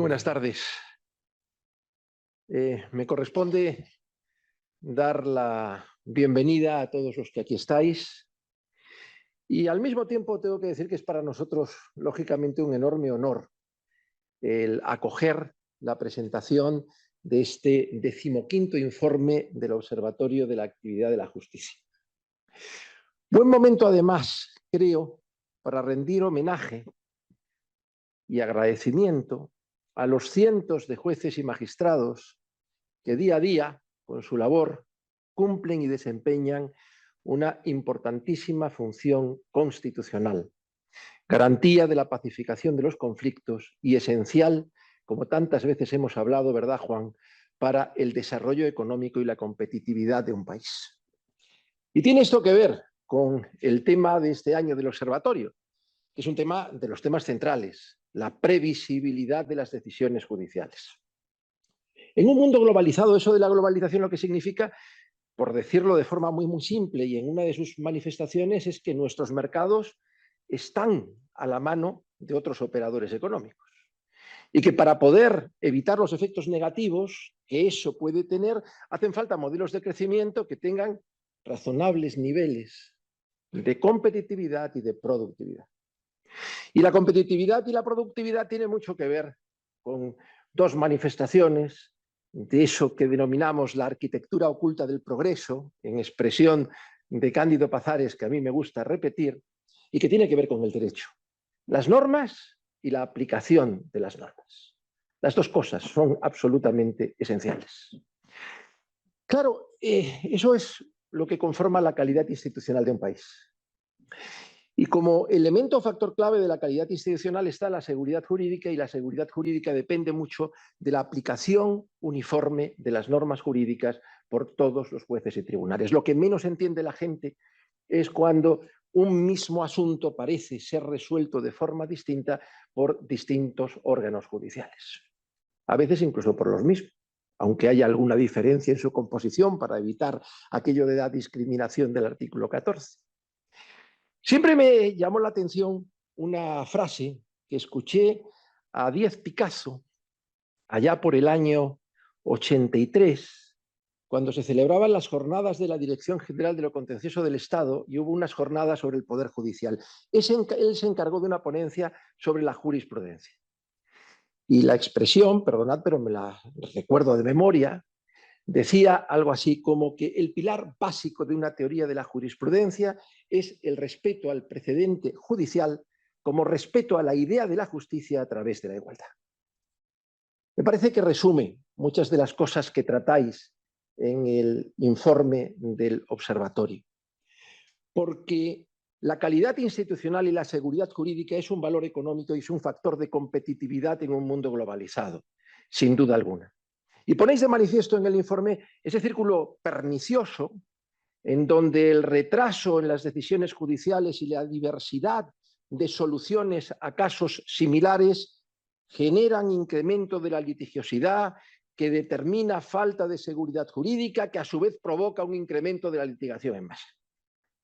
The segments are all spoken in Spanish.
buenas tardes. Me corresponde dar la bienvenida a todos los que aquí estáis y al mismo tiempo tengo que decir que es para nosotros, lógicamente, un enorme honor el acoger la presentación de este 15º informe del Observatorio de la Actividad de la Justicia. Buen momento, además, creo, para rendir homenaje y agradecimiento a los cientos de jueces y magistrados que día a día, con su labor, cumplen y desempeñan una importantísima función constitucional, garantía de la pacificación de los conflictos y esencial, como tantas veces hemos hablado, ¿verdad, Juan?, para el desarrollo económico y la competitividad de un país. Y tiene esto que ver con el tema de este año del observatorio, que es un tema de los temas centrales, la previsibilidad de las decisiones judiciales. En un mundo globalizado, eso de la globalización lo que significa, por decirlo de forma muy simple y en una de sus manifestaciones, es que nuestros mercados están a la mano de otros operadores económicos y que para poder evitar los efectos negativos que eso puede tener, hacen falta modelos de crecimiento que tengan razonables niveles de competitividad y de productividad. Y la competitividad y la productividad tienen mucho que ver con dos manifestaciones de eso que denominamos la arquitectura oculta del progreso, en expresión de Cándido Pazares, que a mí me gusta repetir, y que tiene que ver con el derecho. Las normas y la aplicación de las normas. Las dos cosas son absolutamente esenciales. Claro, eso es lo que conforma la calidad institucional de un país. Y como elemento o factor clave de la calidad institucional está la seguridad jurídica, y la seguridad jurídica depende mucho de la aplicación uniforme de las normas jurídicas por todos los jueces y tribunales. Lo que menos entiende la gente es cuando un mismo asunto parece ser resuelto de forma distinta por distintos órganos judiciales. A veces incluso por los mismos, aunque haya alguna diferencia en su composición para evitar aquello de la discriminación del artículo 14. Siempre me llamó la atención una frase que escuché a Díaz Picasso allá por el año 83, cuando se celebraban las jornadas de la Dirección General de lo Contencioso del Estado y hubo unas jornadas sobre el Poder Judicial. Él se encargó de una ponencia sobre la jurisprudencia. Y la expresión, perdonad, pero me la recuerdo de memoria, decía algo así como que el pilar básico de una teoría de la jurisprudencia es el respeto al precedente judicial como respeto a la idea de la justicia a través de la igualdad. Me parece que resume muchas de las cosas que tratáis en el informe del observatorio, porque la calidad institucional y la seguridad jurídica es un valor económico y es un factor de competitividad en un mundo globalizado, sin duda alguna. Y ponéis de manifiesto en el informe ese círculo pernicioso en donde el retraso en las decisiones judiciales y la diversidad de soluciones a casos similares generan incremento de la litigiosidad que determina falta de seguridad jurídica, que a su vez provoca un incremento de la litigación en masa.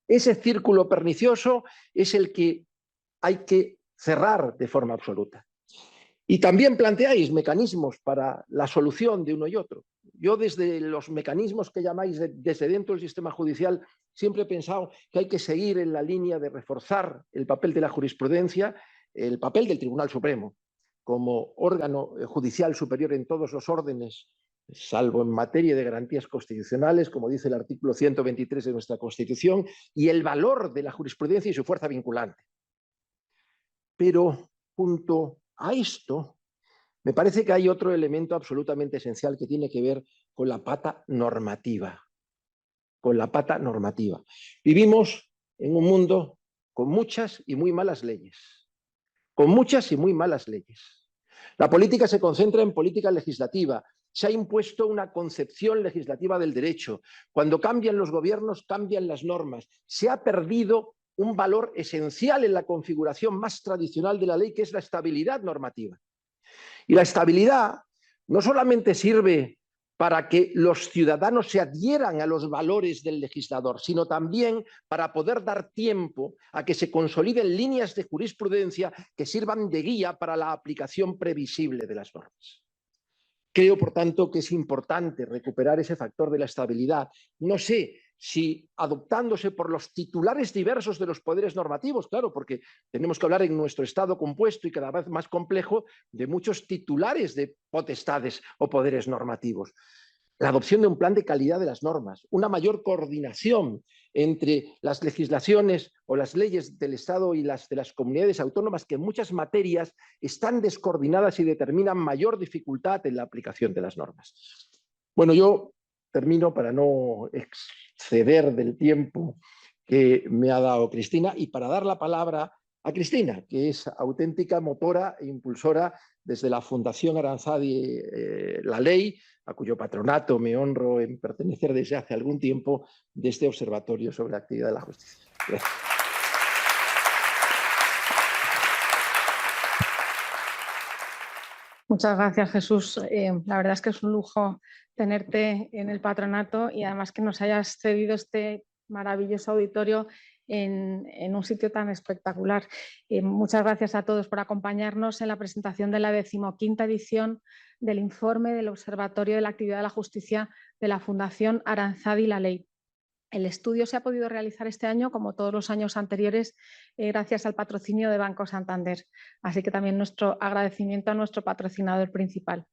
Ese círculo pernicioso es el que hay que cerrar de forma absoluta. Y también planteáis mecanismos para la solución de uno y otro. Yo desde los mecanismos que llamáis desde dentro del sistema judicial siempre he pensado que hay que seguir en la línea de reforzar el papel de la jurisprudencia, el papel del Tribunal Supremo como órgano judicial superior en todos los órdenes, salvo en materia de garantías constitucionales, como dice el artículo 123 de nuestra Constitución, y el valor de la jurisprudencia y su fuerza vinculante. Pero junto a esto, me parece que hay otro elemento absolutamente esencial que tiene que ver con la pata normativa. Con la pata normativa. Vivimos en un mundo con muchas y muy malas leyes. Con muchas y muy malas leyes. La política se concentra en política legislativa. Se ha impuesto una concepción legislativa del derecho. Cuando cambian los gobiernos, cambian las normas. Se ha perdido un valor esencial en la configuración más tradicional de la ley, que es la estabilidad normativa. Y la estabilidad no solamente sirve para que los ciudadanos se adhieran a los valores del legislador, sino también para poder dar tiempo a que se consoliden líneas de jurisprudencia que sirvan de guía para la aplicación previsible de las normas. Creo, por tanto, que es importante recuperar ese factor de la estabilidad. No sé si adoptándose por los titulares diversos de los poderes normativos, claro, porque tenemos que hablar en nuestro Estado compuesto y cada vez más complejo de muchos titulares de potestades o poderes normativos. La adopción de un plan de calidad de las normas, una mayor coordinación entre las legislaciones o las leyes del Estado y las de las comunidades autónomas, que en muchas materias están descoordinadas y determinan mayor dificultad en la aplicación de las normas. Bueno, yo termino para no exceder del tiempo que me ha dado Cristina y para dar la palabra a Cristina, que es auténtica motora e impulsora desde la Fundación Aranzadi La Ley, a cuyo patronato me honro en pertenecer desde hace algún tiempo, de este Observatorio sobre la Actividad de la Justicia. Gracias. Muchas gracias, Jesús. La verdad es que es un lujo tenerte en el patronato y además que nos hayas cedido este maravilloso auditorio en un sitio tan espectacular. Muchas gracias a todos por acompañarnos en la presentación de la 15ª edición del informe del Observatorio de la Actividad de la Justicia de la Fundación Aranzadi La Ley. El estudio se ha podido realizar este año, como todos los años anteriores, gracias al patrocinio de Banco Santander. Así que también nuestro agradecimiento a nuestro patrocinador principal.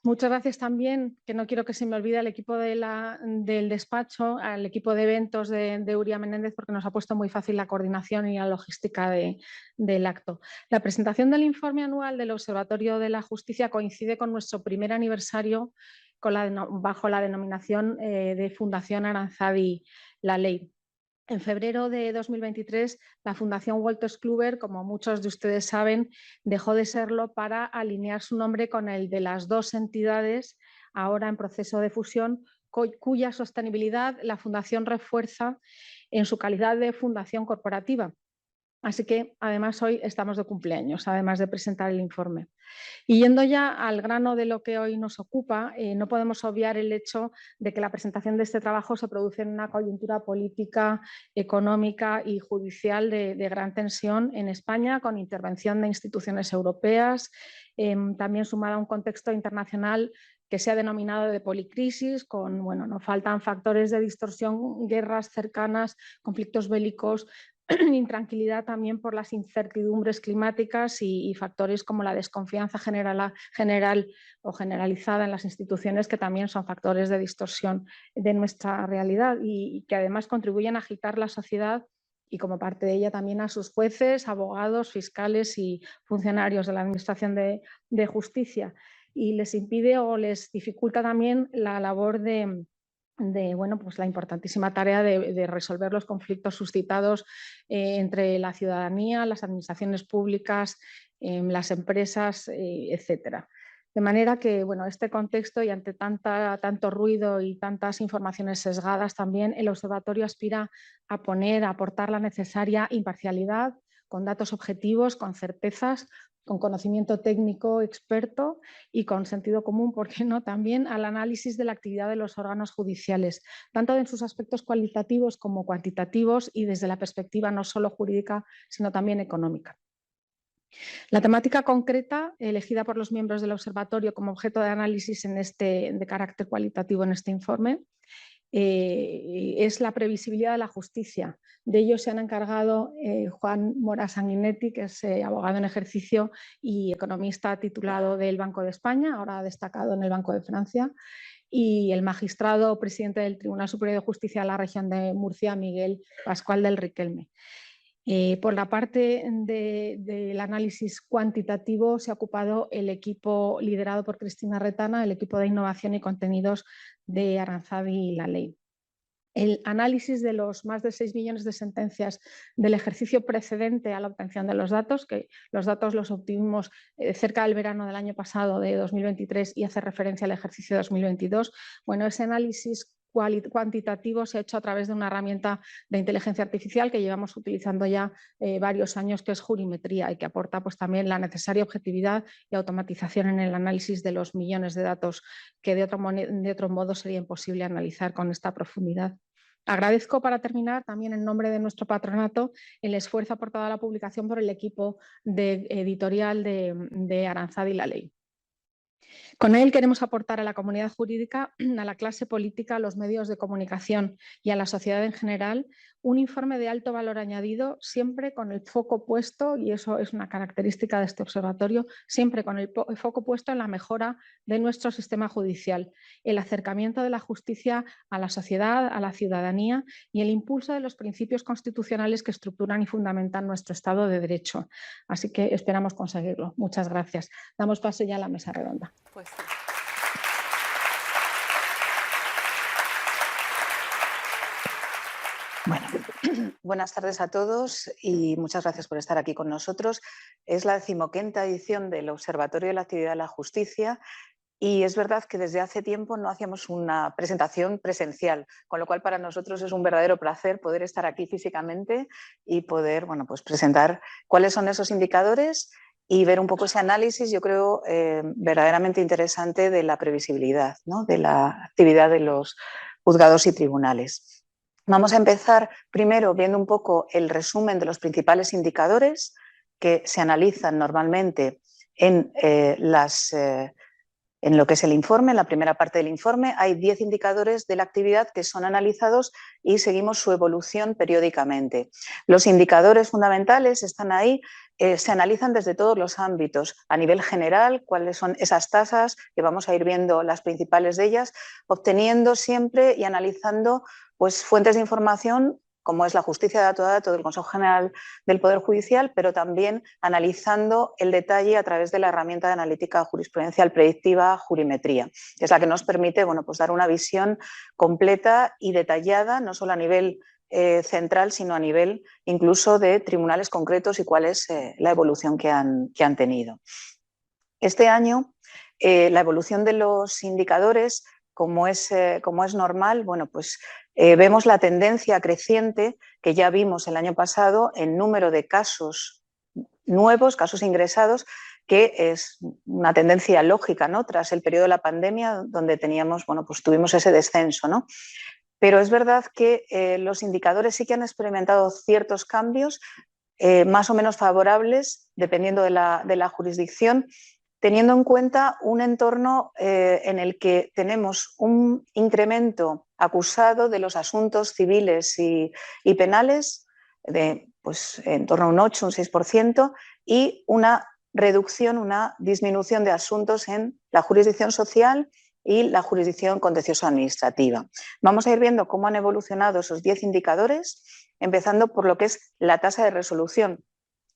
Muchas gracias también, que no quiero que se me olvide, al equipo del despacho, al equipo de eventos de Uria Menéndez, porque nos ha puesto muy fácil la coordinación y la logística del acto. La presentación del informe anual del Observatorio de la Justicia coincide con nuestro primer aniversario bajo la denominación de Fundación Aranzadi La Ley. En febrero de 2023, la Fundación Wolters Kluwer, como muchos de ustedes saben, dejó de serlo para alinear su nombre con el de las dos entidades ahora en proceso de fusión, cuya sostenibilidad la Fundación refuerza en su calidad de fundación corporativa. Así que, además, hoy estamos de cumpleaños, además de presentar el informe. Y yendo ya al grano de lo que hoy nos ocupa, no podemos obviar el hecho de que la presentación de este trabajo se produce en una coyuntura política, económica y judicial de gran tensión en España, con intervención de instituciones europeas, también sumada a un contexto internacional que se ha denominado de policrisis, con, bueno, no faltan factores de distorsión, guerras cercanas, conflictos bélicos, intranquilidad también por las incertidumbres climáticas y factores como la desconfianza general o generalizada en las instituciones, que también son factores de distorsión de nuestra realidad y que además contribuyen a agitar la sociedad y como parte de ella también a sus jueces, abogados, fiscales y funcionarios de la Administración de Justicia, y les impide o les dificulta también la labor de bueno, pues la importantísima tarea de resolver los conflictos suscitados entre la ciudadanía, las administraciones públicas, las empresas, etcétera. De manera que, bueno, este contexto y ante tanto ruido y tantas informaciones sesgadas también, el observatorio aspira a aportar la necesaria imparcialidad, con datos objetivos, con certezas, con conocimiento técnico experto y con sentido común, ¿por qué no?, también al análisis de la actividad de los órganos judiciales, tanto en sus aspectos cualitativos como cuantitativos y desde la perspectiva no solo jurídica, sino también económica. La temática concreta elegida por los miembros del observatorio como objeto de análisis de carácter cualitativo en este informe es la previsibilidad de la justicia. De ello se han encargado Juan Mora Sanguinetti, que es abogado en ejercicio y economista titulado del Banco de España, ahora destacado en el Banco de Francia, y el magistrado presidente del Tribunal Superior de Justicia de la región de Murcia, Miguel Pascual del Riquelme. Por la parte del análisis cuantitativo se ha ocupado el equipo liderado por Cristina Retana, el equipo de innovación y contenidos de Aranzadi La Ley. El análisis de los más de 6 millones de sentencias del ejercicio precedente a la obtención de los datos, que los datos los obtuvimos cerca del verano del año pasado, de 2023, y hace referencia al ejercicio 2022, bueno, ese análisis cuantitativo se ha hecho a través de una herramienta de inteligencia artificial que llevamos utilizando ya varios años, que es Jurimetría, y que aporta pues, también la necesaria objetividad y automatización en el análisis de los millones de datos que de otro modo sería imposible analizar con esta profundidad. Agradezco, para terminar, también en nombre de nuestro patronato, el esfuerzo aportado a la publicación por el equipo editorial de Aranzadi y la Ley. Con él queremos aportar a la comunidad jurídica, a la clase política, a los medios de comunicación y a la sociedad en general un informe de alto valor añadido, siempre con el foco puesto, y eso es una característica de este observatorio, siempre con el foco puesto en la mejora de nuestro sistema judicial, el acercamiento de la justicia a la sociedad, a la ciudadanía y el impulso de los principios constitucionales que estructuran y fundamentan nuestro Estado de Derecho. Así que esperamos conseguirlo. Muchas gracias. Damos paso ya a la mesa redonda. Pues sí. Bueno, buenas tardes a todos y muchas gracias por estar aquí con nosotros. Es la 15ª edición del Observatorio de la Actividad de la Justicia y es verdad que desde hace tiempo no hacíamos una presentación presencial, con lo cual para nosotros es un verdadero placer poder estar aquí físicamente y poder, bueno, pues presentar cuáles son esos indicadores y ver un poco ese análisis, yo creo, verdaderamente interesante de la previsibilidad, ¿no?, de la actividad de los juzgados y tribunales. Vamos a empezar primero viendo un poco el resumen de los principales indicadores que se analizan normalmente en lo que es el informe, en la primera parte del informe. Hay 10 indicadores de la actividad que son analizados y seguimos su evolución periódicamente. Los indicadores fundamentales están ahí, se analizan desde todos los ámbitos. A nivel general, cuáles son esas tasas, que vamos a ir viendo las principales de ellas, obteniendo siempre y analizando pues, fuentes de información como es la justicia dato a dato del Consejo General del Poder Judicial, pero también analizando el detalle a través de la herramienta de analítica jurisprudencial predictiva Jurimetría, que es la que nos permite, bueno, pues dar una visión completa y detallada, no solo a nivel central, sino a nivel incluso de tribunales concretos y cuál es la evolución que han tenido. Este año, la evolución de los indicadores, como es normal, bueno, pues vemos la tendencia creciente que ya vimos el año pasado en número de casos nuevos, casos ingresados, que es una tendencia lógica, ¿no?, tras el periodo de la pandemia, donde teníamos, bueno, pues tuvimos ese descenso, ¿no? Pero es verdad que los indicadores sí que han experimentado ciertos cambios más o menos favorables, dependiendo de la jurisdicción, teniendo en cuenta un entorno en el que tenemos un incremento acusado de los asuntos civiles y penales de pues, en torno a un 8, un 6%, y una reducción, una disminución de asuntos en la jurisdicción social y la jurisdicción contencioso-administrativa. Vamos a ir viendo cómo han evolucionado esos 10 indicadores, empezando por lo que es la tasa de resolución.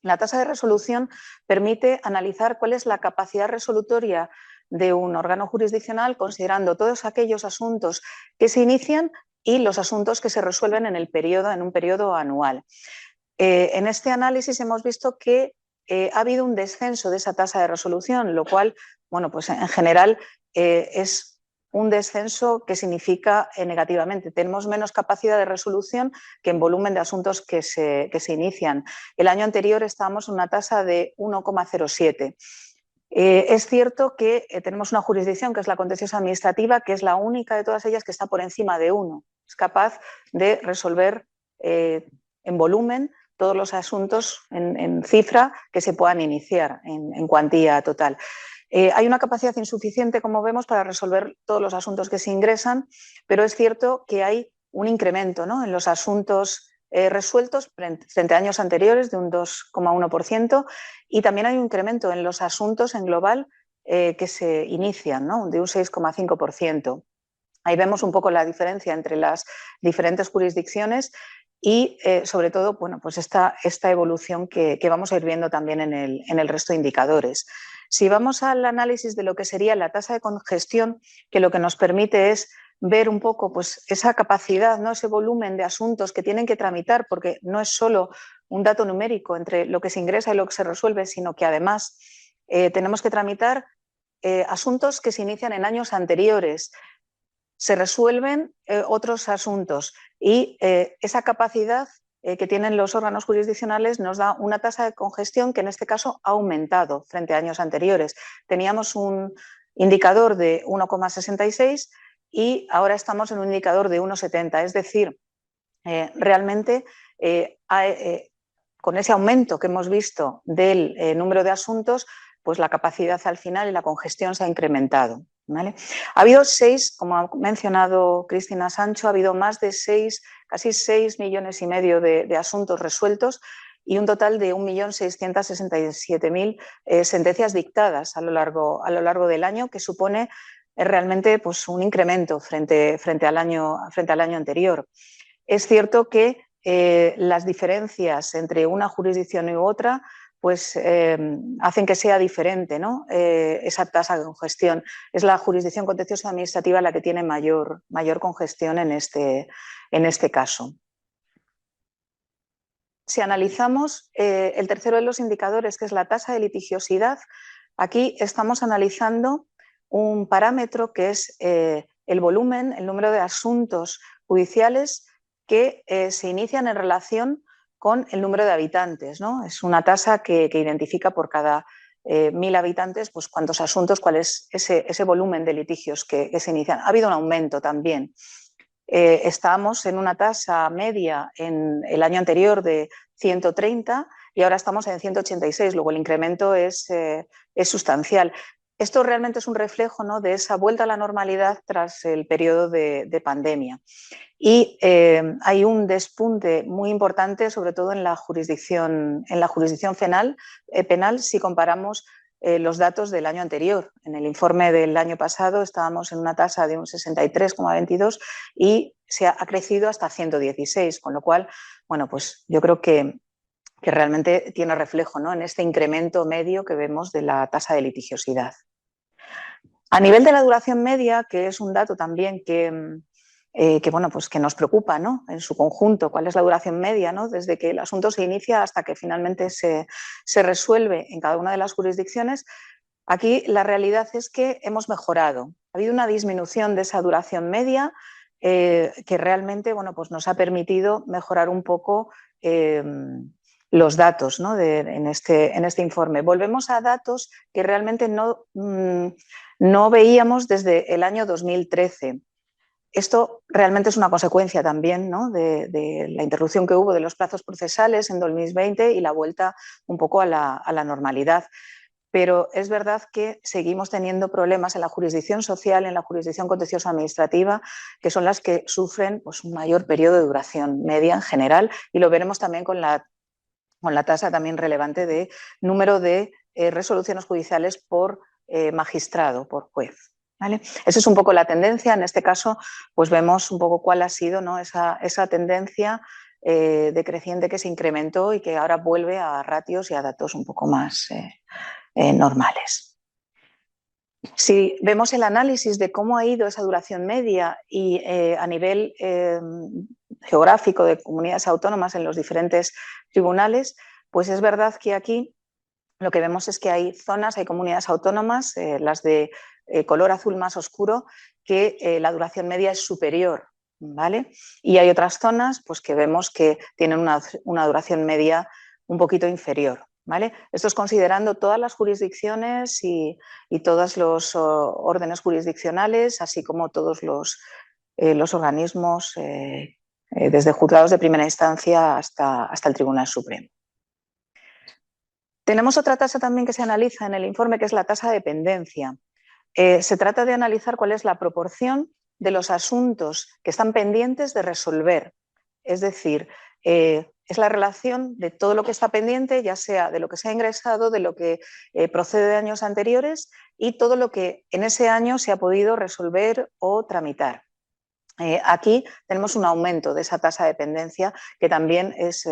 La tasa de resolución permite analizar cuál es la capacidad resolutoria de un órgano jurisdiccional, considerando todos aquellos asuntos que se inician y los asuntos que se resuelven en un periodo anual. En este análisis hemos visto que ha habido un descenso de esa tasa de resolución, lo cual, bueno, pues en general es un descenso que significa negativamente. Tenemos menos capacidad de resolución que en volumen de asuntos que se inician. El año anterior estábamos en una tasa de 1,07. Es cierto que tenemos una jurisdicción que es la contencioso administrativa, que es la única de todas ellas que está por encima de 1. Es capaz de resolver en volumen todos los asuntos en cifra que se puedan iniciar en cuantía total. Hay una capacidad insuficiente, como vemos, para resolver todos los asuntos que se ingresan, pero es cierto que hay un incremento, ¿no?, en los asuntos resueltos frente a años anteriores de un 2,1%, y también hay un incremento en los asuntos en global que se inician, ¿no?, de un 6,5%. Ahí vemos un poco la diferencia entre las diferentes jurisdicciones y, sobre todo, bueno, pues esta evolución que vamos a ir viendo también en el resto de indicadores. Si vamos al análisis de lo que sería la tasa de congestión, que lo que nos permite es ver un poco pues, esa capacidad, ¿no?, ese volumen de asuntos que tienen que tramitar, porque no es solo un dato numérico entre lo que se ingresa y lo que se resuelve, sino que además tenemos que tramitar asuntos que se inician en años anteriores. se resuelven otros asuntos y esa capacidad que tienen los órganos jurisdiccionales nos da una tasa de congestión que en este caso ha aumentado frente a años anteriores. Teníamos un indicador de 1,66 y ahora estamos en un indicador de 1,70, es decir, realmente con ese aumento que hemos visto del número de asuntos, pues la capacidad al final y la congestión se ha incrementado. ¿Vale? Ha habido 6, como ha mencionado Cristina Sancho, ha habido más de 6, casi 6,5 millones de asuntos resueltos y un total de 1.667.000 sentencias dictadas a lo largo del año, que supone realmente pues, un incremento frente al año anterior. Es cierto que las diferencias entre una jurisdicción y otra pues hacen que sea diferente, ¿no? Esa tasa de congestión. Es la jurisdicción contenciosa administrativa la que tiene mayor congestión en este caso. Si analizamos el tercero de los indicadores, que es la tasa de litigiosidad, aquí estamos analizando un parámetro que es el volumen, el número de asuntos judiciales que se inician en relación con el número de habitantes, ¿no? Es una tasa que identifica por cada 1.000 habitantes pues cuántos asuntos, cuál es ese volumen de litigios que se inician. Ha habido un aumento también. Estábamos en una tasa media en el año anterior de 130 y ahora estamos en 186, luego el incremento es sustancial. Esto realmente es un reflejo, ¿no?, de esa vuelta a la normalidad tras el periodo de pandemia. Y hay un despunte muy importante, sobre todo en la jurisdicción penal, si comparamos los datos del año anterior. En el informe del año pasado estábamos en una tasa de un 63,22 y se ha crecido hasta 116, con lo cual, bueno, pues yo creo que realmente tiene reflejo, ¿no?, en este incremento medio que vemos de la tasa de litigiosidad. A nivel de la duración media, que es un dato también que bueno, pues que nos preocupa, ¿no?, en su conjunto, cuál es la duración media, ¿no?, desde que el asunto se inicia hasta que finalmente se resuelve en cada una de las jurisdicciones. Aquí la realidad es que hemos mejorado. Ha habido una disminución de esa duración media que realmente, bueno, pues nos ha permitido mejorar un poco los datos, ¿no?, en este informe. Volvemos a datos que realmente no veíamos desde el año 2013. Esto realmente es una consecuencia también, ¿no?, de la interrupción que hubo de los plazos procesales en 2020 y la vuelta un poco a la normalidad. Pero es verdad que seguimos teniendo problemas en la jurisdicción social, en la jurisdicción contenciosa administrativa, que son las que sufren pues, un mayor periodo de duración media en general, y lo veremos también con la tasa también relevante de número de resoluciones judiciales por magistrado, por juez. ¿Vale? Esa es un poco la tendencia. En este caso, pues vemos un poco cuál ha sido, ¿no?, esa tendencia decreciente que se incrementó y que ahora vuelve a ratios y a datos un poco más normales. Si vemos el análisis de cómo ha ido esa duración media y a nivel geográfico de comunidades autónomas en los diferentes tribunales, pues es verdad que aquí lo que vemos es que hay zonas, hay comunidades autónomas, las de color azul más oscuro, que la duración media es superior, ¿vale? Y hay otras zonas pues, que vemos que tienen una duración media un poquito inferior, ¿vale? Esto es considerando todas las jurisdicciones y todos los órdenes jurisdiccionales, así como todos los organismos, desde juzgados de primera instancia hasta el Tribunal Supremo. Tenemos otra tasa también que se analiza en el informe, que es la tasa de pendencia. Se trata de analizar cuál es la proporción de los asuntos que están pendientes de resolver. Es decir, es la relación de todo lo que está pendiente, ya sea de lo que se ha ingresado, de lo que procede de años anteriores y todo lo que en ese año se ha podido resolver o tramitar. Aquí tenemos un aumento de esa tasa de pendencia que también es...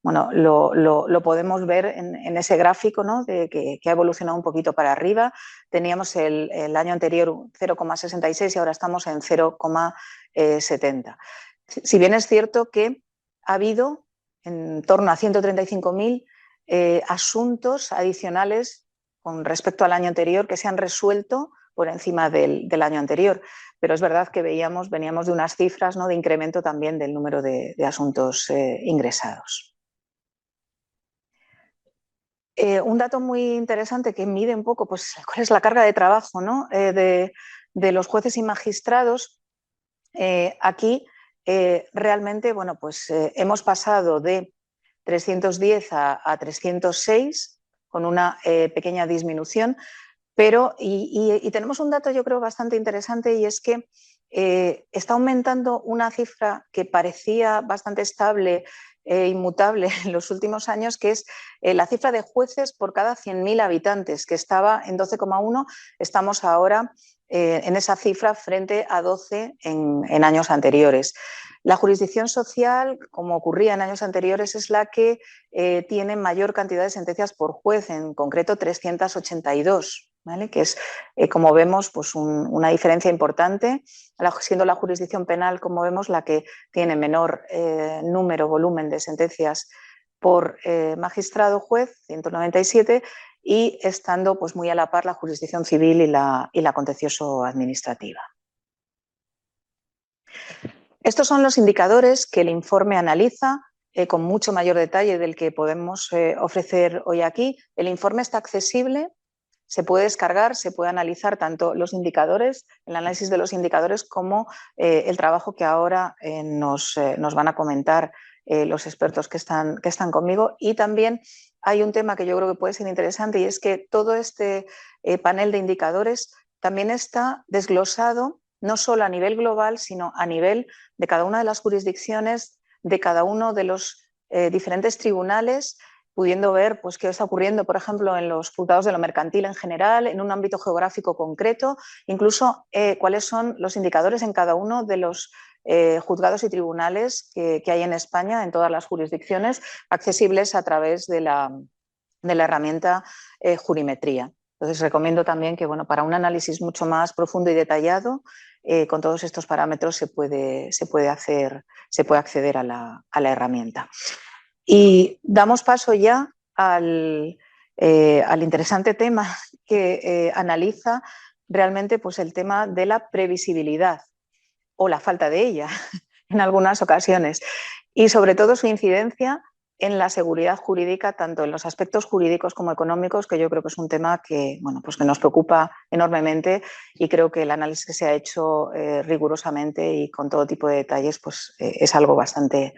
Bueno, lo podemos ver en ese gráfico, ¿no?, que ha evolucionado un poquito para arriba. Teníamos el año anterior 0,66 y ahora estamos en 0,70. Si bien es cierto que ha habido en torno a 135.000 asuntos adicionales con respecto al año anterior que se han resuelto por encima del año anterior. Pero es verdad que veníamos de unas cifras, ¿no?, de incremento también del número de asuntos ingresados. Un dato muy interesante que mide un poco pues, cuál es la carga de trabajo, ¿no?, de los jueces y magistrados. Aquí realmente bueno, pues, hemos pasado de 310 a 306 con una pequeña disminución, pero y tenemos un dato yo creo bastante interesante, y es que está aumentando una cifra que parecía bastante estable e inmutable en los últimos años, que es la cifra de jueces por cada 100.000 habitantes, que estaba en 12,1, estamos ahora en esa cifra frente a 12 en años anteriores. La jurisdicción social, como ocurría en años anteriores, es la que tiene mayor cantidad de sentencias por juez, en concreto 382, ¿vale? Que es, como vemos, pues una diferencia importante, siendo la jurisdicción penal, como vemos, la que tiene menor volumen de sentencias por magistrado juez, 197, y estando pues, muy a la par la jurisdicción civil y la contencioso-administrativa. Estos son los indicadores que el informe analiza con mucho mayor detalle del que podemos ofrecer hoy aquí. El informe está accesible, se puede descargar, se puede analizar tanto los indicadores, el análisis de los indicadores, como el trabajo que ahora nos van a comentar los expertos que están conmigo. Y también hay un tema que yo creo que puede ser interesante, y es que todo este panel de indicadores también está desglosado no solo a nivel global, sino a nivel de cada una de las jurisdicciones, de cada uno de los diferentes tribunales, pudiendo ver pues, qué está ocurriendo, por ejemplo, en los juzgados de lo mercantil en general, en un ámbito geográfico concreto, incluso cuáles son los indicadores en cada uno de los juzgados y tribunales que hay en España, en todas las jurisdicciones, accesibles a través de la herramienta Jurimetría. Entonces, recomiendo también que, bueno, para un análisis mucho más profundo y detallado, con todos estos parámetros se puede acceder a la herramienta. Y damos paso ya al interesante tema que analiza realmente pues, el tema de la previsibilidad o la falta de ella en algunas ocasiones, y sobre todo su incidencia en la seguridad jurídica, tanto en los aspectos jurídicos como económicos, que yo creo que es un tema que, bueno, pues que nos preocupa enormemente, y creo que el análisis que se ha hecho rigurosamente y con todo tipo de detalles pues, es algo bastante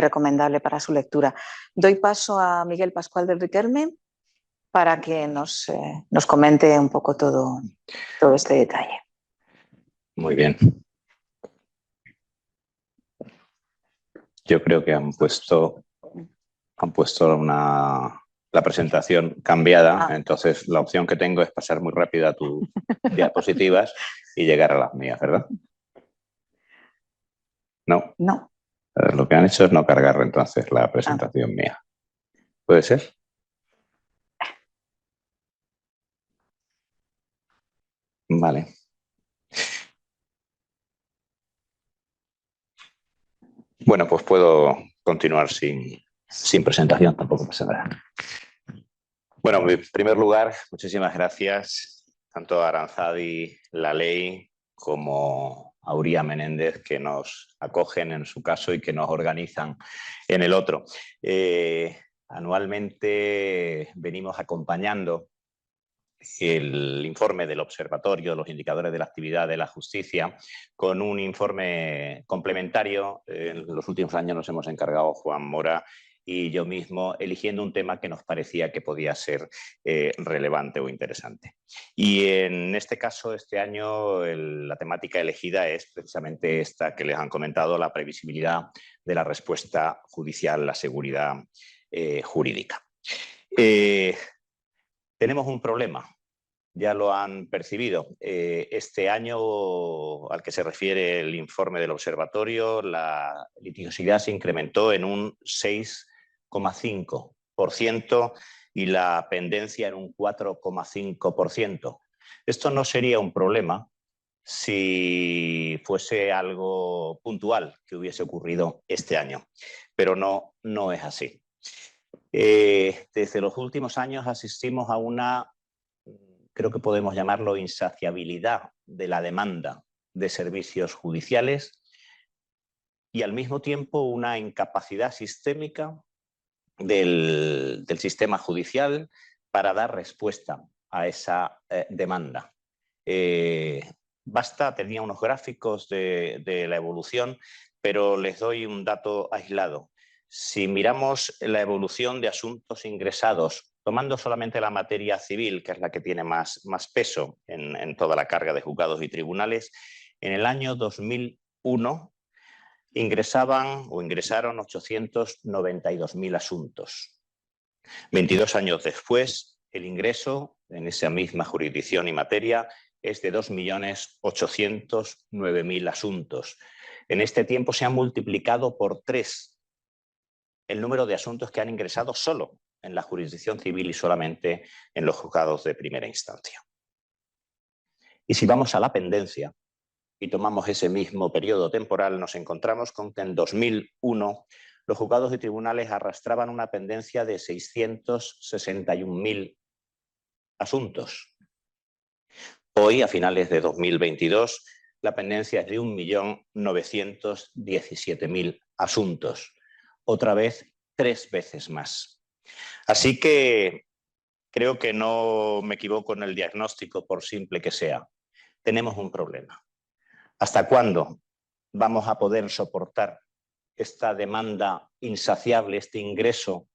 recomendable para su lectura. Doy paso a Miguel Pascual del Riquelme para que nos comente un poco todo este detalle. Muy bien. Yo creo que han puesto la presentación cambiada, entonces la opción que tengo es pasar muy rápido a tus diapositivas y llegar a las mías, ¿verdad? No. No. Lo que han hecho es no cargar entonces la presentación mía. ¿Puede ser? Vale. Bueno, pues puedo continuar sin presentación, tampoco pasa nada. Bueno, en primer lugar, muchísimas gracias tanto a Aranzadi, La Ley, como a Uría Menéndez, que nos acogen en su caso y que nos organizan en el otro. Anualmente venimos acompañando el informe del Observatorio de los Indicadores de la Actividad de la Justicia con un informe complementario. En los últimos años nos hemos encargado Juan Mora y yo mismo, eligiendo un tema que nos parecía que podía ser relevante o interesante. Y en este caso, este año, la temática elegida es precisamente esta que les han comentado, la previsibilidad de la respuesta judicial, la seguridad jurídica. Tenemos un problema, ya lo han percibido. Este año al que se refiere el informe del observatorio, la litigiosidad se incrementó en un 6,5% y la pendencia en un 4,5%. Esto no sería un problema si fuese algo puntual que hubiese ocurrido este año, pero no es así. Desde los últimos años asistimos a una creo que podemos llamarlo insaciabilidad de la demanda de servicios judiciales y al mismo tiempo una incapacidad sistémica del sistema judicial para dar respuesta a esa demanda. Tenía unos gráficos de la evolución, pero les doy un dato aislado. Si miramos la evolución de asuntos ingresados, tomando solamente la materia civil, que es la que tiene más peso en toda la carga de juzgados y tribunales, en el año 2001 ingresaron 892.000 asuntos. 22 años después, el ingreso en esa misma jurisdicción y materia es de 2.809.000 asuntos. En este tiempo se ha multiplicado por 3 el número de asuntos que han ingresado solo en la jurisdicción civil y solamente en los juzgados de primera instancia. Y si vamos a la pendencia y tomamos ese mismo periodo temporal, nos encontramos con que en 2001 los juzgados y tribunales arrastraban una pendencia de 661.000 asuntos. Hoy, a finales de 2022, la pendencia es de 1.917.000 asuntos. Otra vez, 3 veces más. Así que creo que no me equivoco en el diagnóstico, por simple que sea. Tenemos un problema. ¿Hasta cuándo vamos a poder soportar esta demanda insaciable, este ingreso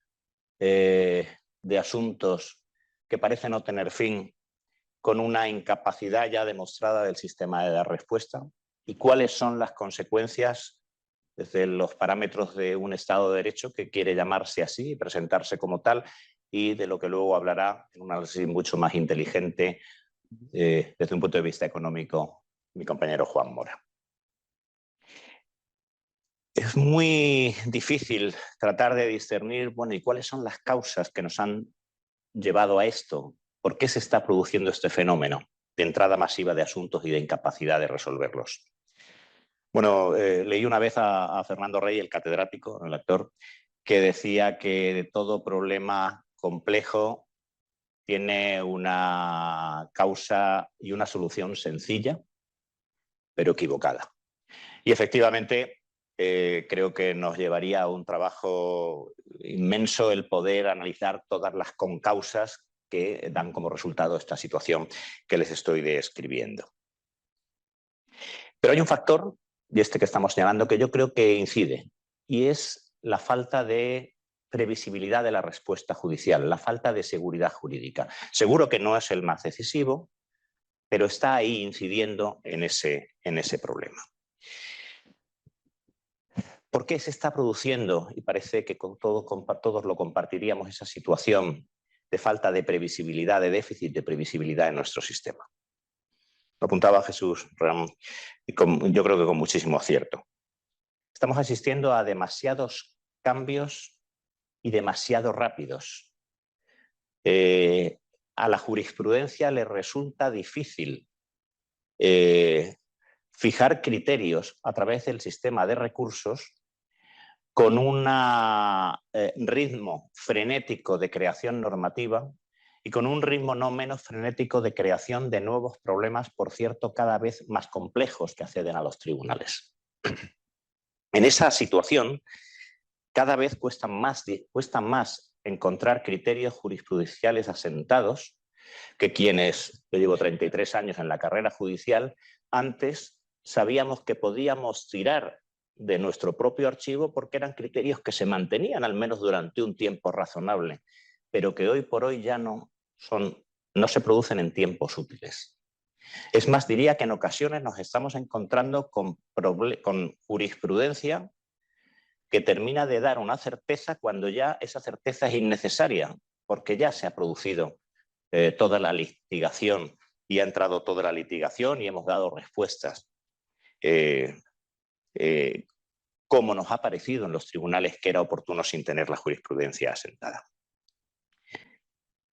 de asuntos que parece no tener fin, con una incapacidad ya demostrada del sistema de dar respuesta? ¿Y cuáles son las consecuencias desde los parámetros de un Estado de Derecho que quiere llamarse así y presentarse como tal, y de lo que luego hablará en un análisis mucho más inteligente desde un punto de vista económico mi compañero Juan Mora? Es muy difícil tratar de discernir, bueno, ¿y cuáles son las causas que nos han llevado a esto? ¿Por qué se está produciendo este fenómeno de entrada masiva de asuntos y de incapacidad de resolverlos? Bueno, leí una vez a Fernando Rey, el catedrático, el actor, que decía que todo problema complejo tiene una causa y una solución sencilla, pero equivocada. Y efectivamente creo que nos llevaría a un trabajo inmenso el poder analizar todas las concausas que dan como resultado esta situación que les estoy describiendo. Pero hay un factor, y este que estamos señalando, que yo creo que incide, y es la falta de previsibilidad de la respuesta judicial, la falta de seguridad jurídica. Seguro que no es el más decisivo, pero está ahí incidiendo en ese problema. ¿Por qué se está produciendo? Y parece que todos lo compartiríamos, esa situación de falta de previsibilidad, de déficit de previsibilidad en nuestro sistema. Lo apuntaba Jesús Ram, y yo creo que con muchísimo acierto. Estamos asistiendo a demasiados cambios y demasiado rápidos. A la jurisprudencia le resulta difícil fijar criterios a través del sistema de recursos con un ritmo frenético de creación normativa y con un ritmo no menos frenético de creación de nuevos problemas, por cierto, cada vez más complejos que acceden a los tribunales. En esa situación, cada vez cuesta más encontrar criterios jurisprudenciales asentados que quienes, yo llevo 33 años en la carrera judicial, antes sabíamos que podíamos tirar de nuestro propio archivo porque eran criterios que se mantenían al menos durante un tiempo razonable, pero que hoy por hoy ya no se producen en tiempos útiles. Es más, diría que en ocasiones nos estamos encontrando con jurisprudencia que termina de dar una certeza cuando ya esa certeza es innecesaria, porque ya se ha producido toda la litigación y ha entrado toda la litigación y hemos dado respuestas. Como nos ha parecido en los tribunales que era oportuno sin tener la jurisprudencia asentada.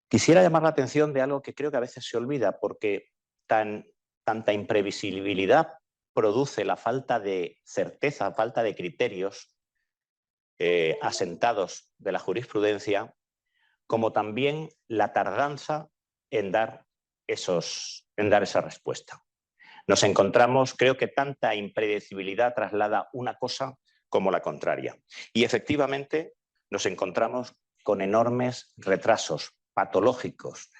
Quisiera llamar la atención de algo que creo que a veces se olvida, porque tanta imprevisibilidad produce la falta de certeza, falta de criterios asentados de la jurisprudencia, como también la tardanza en dar esa respuesta. Nos encontramos, creo que tanta impredecibilidad traslada una cosa como la contraria. Y efectivamente nos encontramos con enormes retrasos patológicos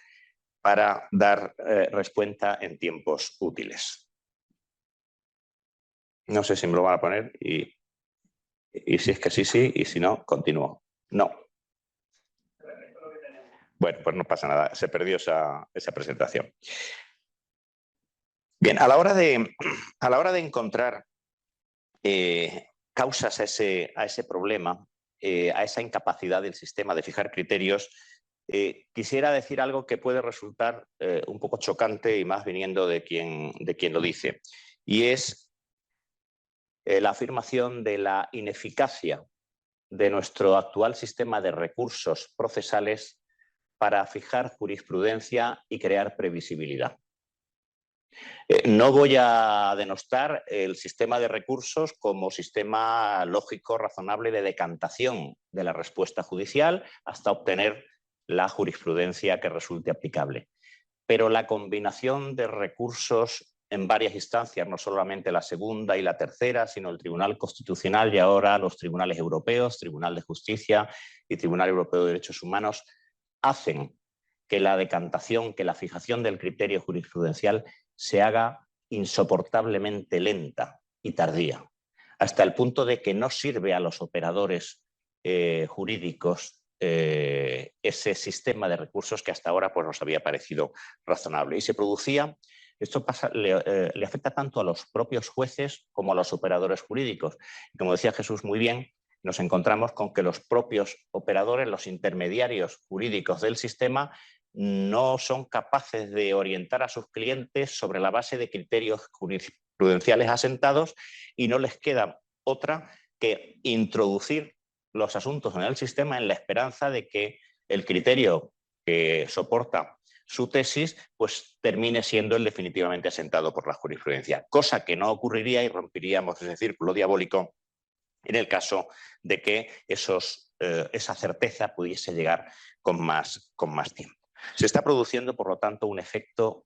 para dar respuesta en tiempos útiles. No sé si me lo van a poner y si es que sí, sí, y si no, continúo. No. Bueno, pues no pasa nada, se perdió esa presentación. Bien, a la hora de encontrar causas a ese problema, a esa incapacidad del sistema de fijar criterios, quisiera decir algo que puede resultar un poco chocante y más viniendo de quien lo dice, y es la afirmación de la ineficacia de nuestro actual sistema de recursos procesales para fijar jurisprudencia y crear previsibilidad. No voy a denostar el sistema de recursos como sistema lógico, razonable de decantación de la respuesta judicial hasta obtener la jurisprudencia que resulte aplicable. Pero la combinación de recursos en varias instancias, no solamente la segunda y la tercera, sino el Tribunal Constitucional y ahora los tribunales europeos, Tribunal de Justicia y Tribunal Europeo de Derechos Humanos, hacen que la decantación, que la fijación del criterio jurisprudencial se haga insoportablemente lenta y tardía, hasta el punto de que no sirve a los operadores jurídicos ese sistema de recursos que hasta ahora pues, nos había parecido razonable. Y se producía, esto le afecta tanto a los propios jueces como a los operadores jurídicos. Y como decía Jesús muy bien, nos encontramos con que los propios operadores, los intermediarios jurídicos del sistema, no son capaces de orientar a sus clientes sobre la base de criterios jurisprudenciales asentados y no les queda otra que introducir los asuntos en el sistema en la esperanza de que el criterio que soporta su tesis pues termine siendo el definitivamente asentado por la jurisprudencia, cosa que no ocurriría y romperíamos ese círculo diabólico en el caso de que esa certeza pudiese llegar con más tiempo. Se está produciendo, por lo tanto, un efecto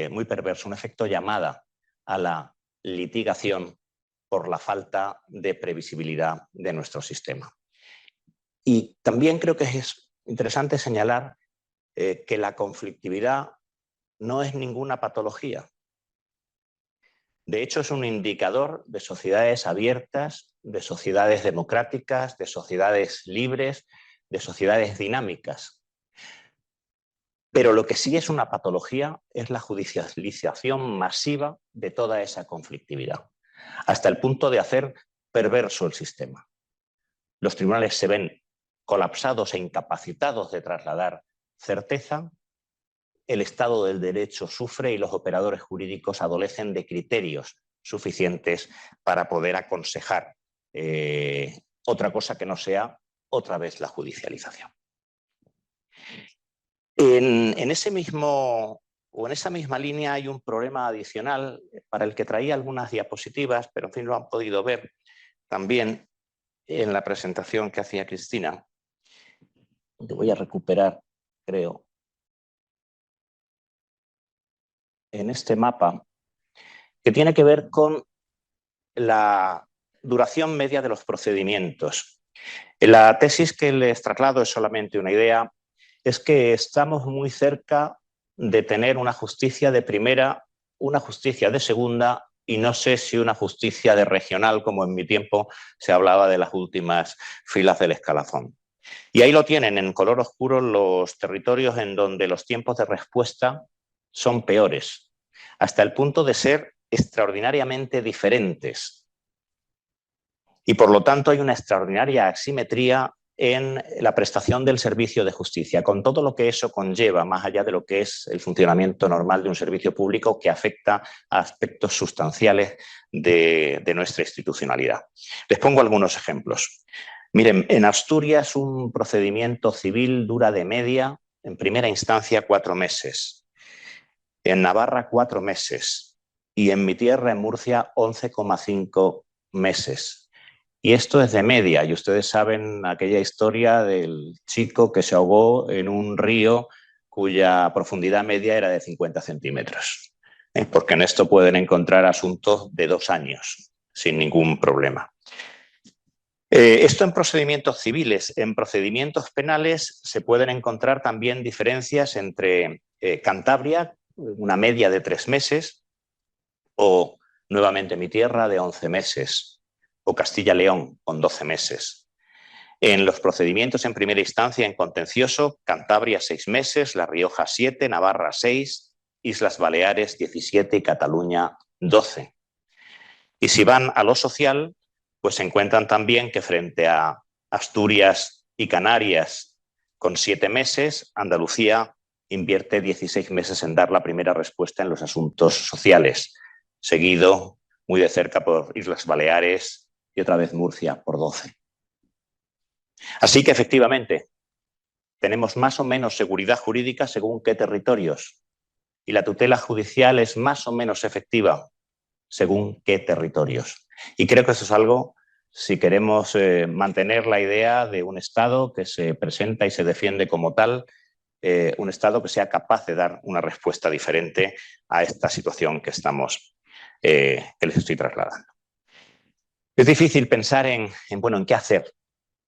muy perverso, un efecto llamada a la litigación por la falta de previsibilidad de nuestro sistema. Y también creo que es interesante señalar que la conflictividad no es ninguna patología. De hecho, es un indicador de sociedades abiertas, de sociedades democráticas, de sociedades libres, de sociedades dinámicas. Pero lo que sí es una patología es la judicialización masiva de toda esa conflictividad, hasta el punto de hacer perverso el sistema. Los tribunales se ven colapsados e incapacitados de trasladar certeza, el Estado del Derecho sufre y los operadores jurídicos adolecen de criterios suficientes para poder aconsejar otra cosa que no sea otra vez la judicialización. En esa misma línea hay un problema adicional para el que traía algunas diapositivas, pero en fin lo han podido ver también en la presentación que hacía Cristina. Te voy a recuperar, creo, en este mapa, que tiene que ver con la duración media de los procedimientos. La tesis que les traslado es solamente una idea, es que estamos muy cerca de tener una justicia de primera, una justicia de segunda y no sé si una justicia de regional, como en mi tiempo se hablaba de las últimas filas del escalafón. Y ahí lo tienen en color oscuro los territorios en donde los tiempos de respuesta son peores, hasta el punto de ser extraordinariamente diferentes. Y por lo tanto hay una extraordinaria asimetría en la prestación del servicio de justicia, con todo lo que eso conlleva, más allá de lo que es el funcionamiento normal de un servicio público que afecta a aspectos sustanciales de nuestra institucionalidad. Les pongo algunos ejemplos. Miren, en Asturias un procedimiento civil dura de media, en primera instancia, 4 meses. En Navarra, 4 meses. Y en mi tierra, en Murcia, 11,5 meses. Y esto es de media, y ustedes saben aquella historia del chico que se ahogó en un río cuya profundidad media era de 50 centímetros. Porque en esto pueden encontrar asuntos de 2 años sin ningún problema. Esto en procedimientos civiles. En procedimientos penales se pueden encontrar también diferencias entre Cantabria, una media de 3 meses, o nuevamente mi tierra de 11 meses, o Castilla-León con 12 meses. En los procedimientos en primera instancia en contencioso, Cantabria 6 meses, La Rioja 7, Navarra 6, Islas Baleares 17 y Cataluña 12. Y si van a lo social, pues se encuentran también que frente a Asturias y Canarias con 7 meses, Andalucía invierte 16 meses en dar la primera respuesta en los asuntos sociales, seguido muy de cerca por Islas Baleares y otra vez Murcia por 12. Así que efectivamente tenemos más o menos seguridad jurídica según qué territorios, y la tutela judicial es más o menos efectiva según qué territorios. Y creo que eso es algo, si queremos mantener la idea de un Estado que se presenta y se defiende como tal, un Estado que sea capaz de dar una respuesta diferente a esta situación que les estoy trasladando. Es difícil pensar en qué hacer,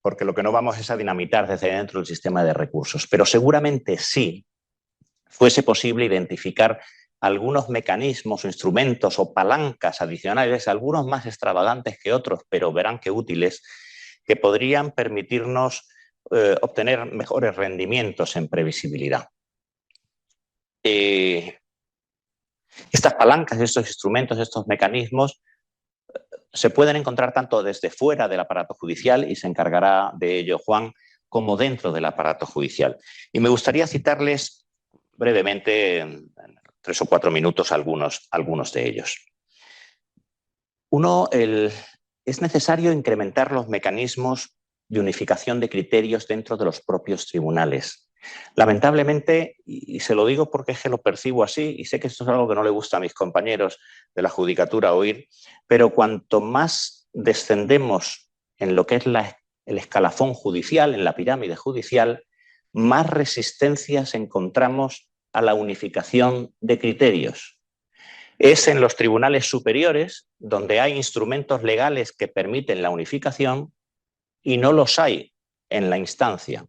porque lo que no vamos es a dinamitar desde dentro el sistema de recursos, pero seguramente sí fuese posible identificar algunos mecanismos, instrumentos o palancas adicionales, algunos más extravagantes que otros, pero verán que útiles, que podrían permitirnos obtener mejores rendimientos en previsibilidad. Estas palancas, estos instrumentos, estos mecanismos se pueden encontrar tanto desde fuera del aparato judicial, y se encargará de ello Juan, como dentro del aparato judicial. Y me gustaría citarles brevemente, en 3 o 4 minutos, algunos de ellos. Uno, es necesario incrementar los mecanismos de unificación de criterios dentro de los propios tribunales. Lamentablemente, y se lo digo porque es que lo percibo así, y sé que esto es algo que no le gusta a mis compañeros de la judicatura oír, pero cuanto más descendemos en lo que es el escalafón judicial, en la pirámide judicial, más resistencias encontramos a la unificación de criterios. Es en los tribunales superiores donde hay instrumentos legales que permiten la unificación y no los hay en la instancia.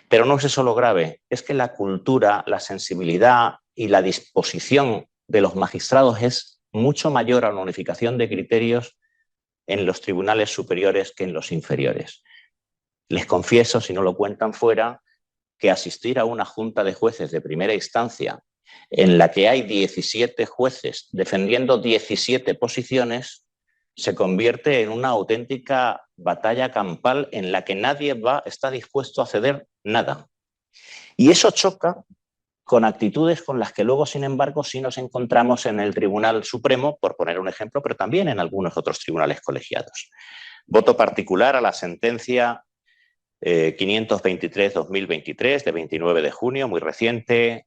Pero no es eso lo grave, es que la cultura, la sensibilidad y la disposición de los magistrados es mucho mayor a la unificación de criterios en los tribunales superiores que en los inferiores. Les confieso, si no lo cuentan fuera, que asistir a una junta de jueces de primera instancia en la que hay 17 jueces defendiendo 17 posiciones se convierte en una auténtica batalla campal en la que nadie está dispuesto a ceder nada. Y eso choca con actitudes con las que luego, sin embargo, sí nos encontramos en el Tribunal Supremo, por poner un ejemplo, pero también en algunos otros tribunales colegiados. Voto particular a la sentencia 523-2023 de 29 de junio, muy reciente,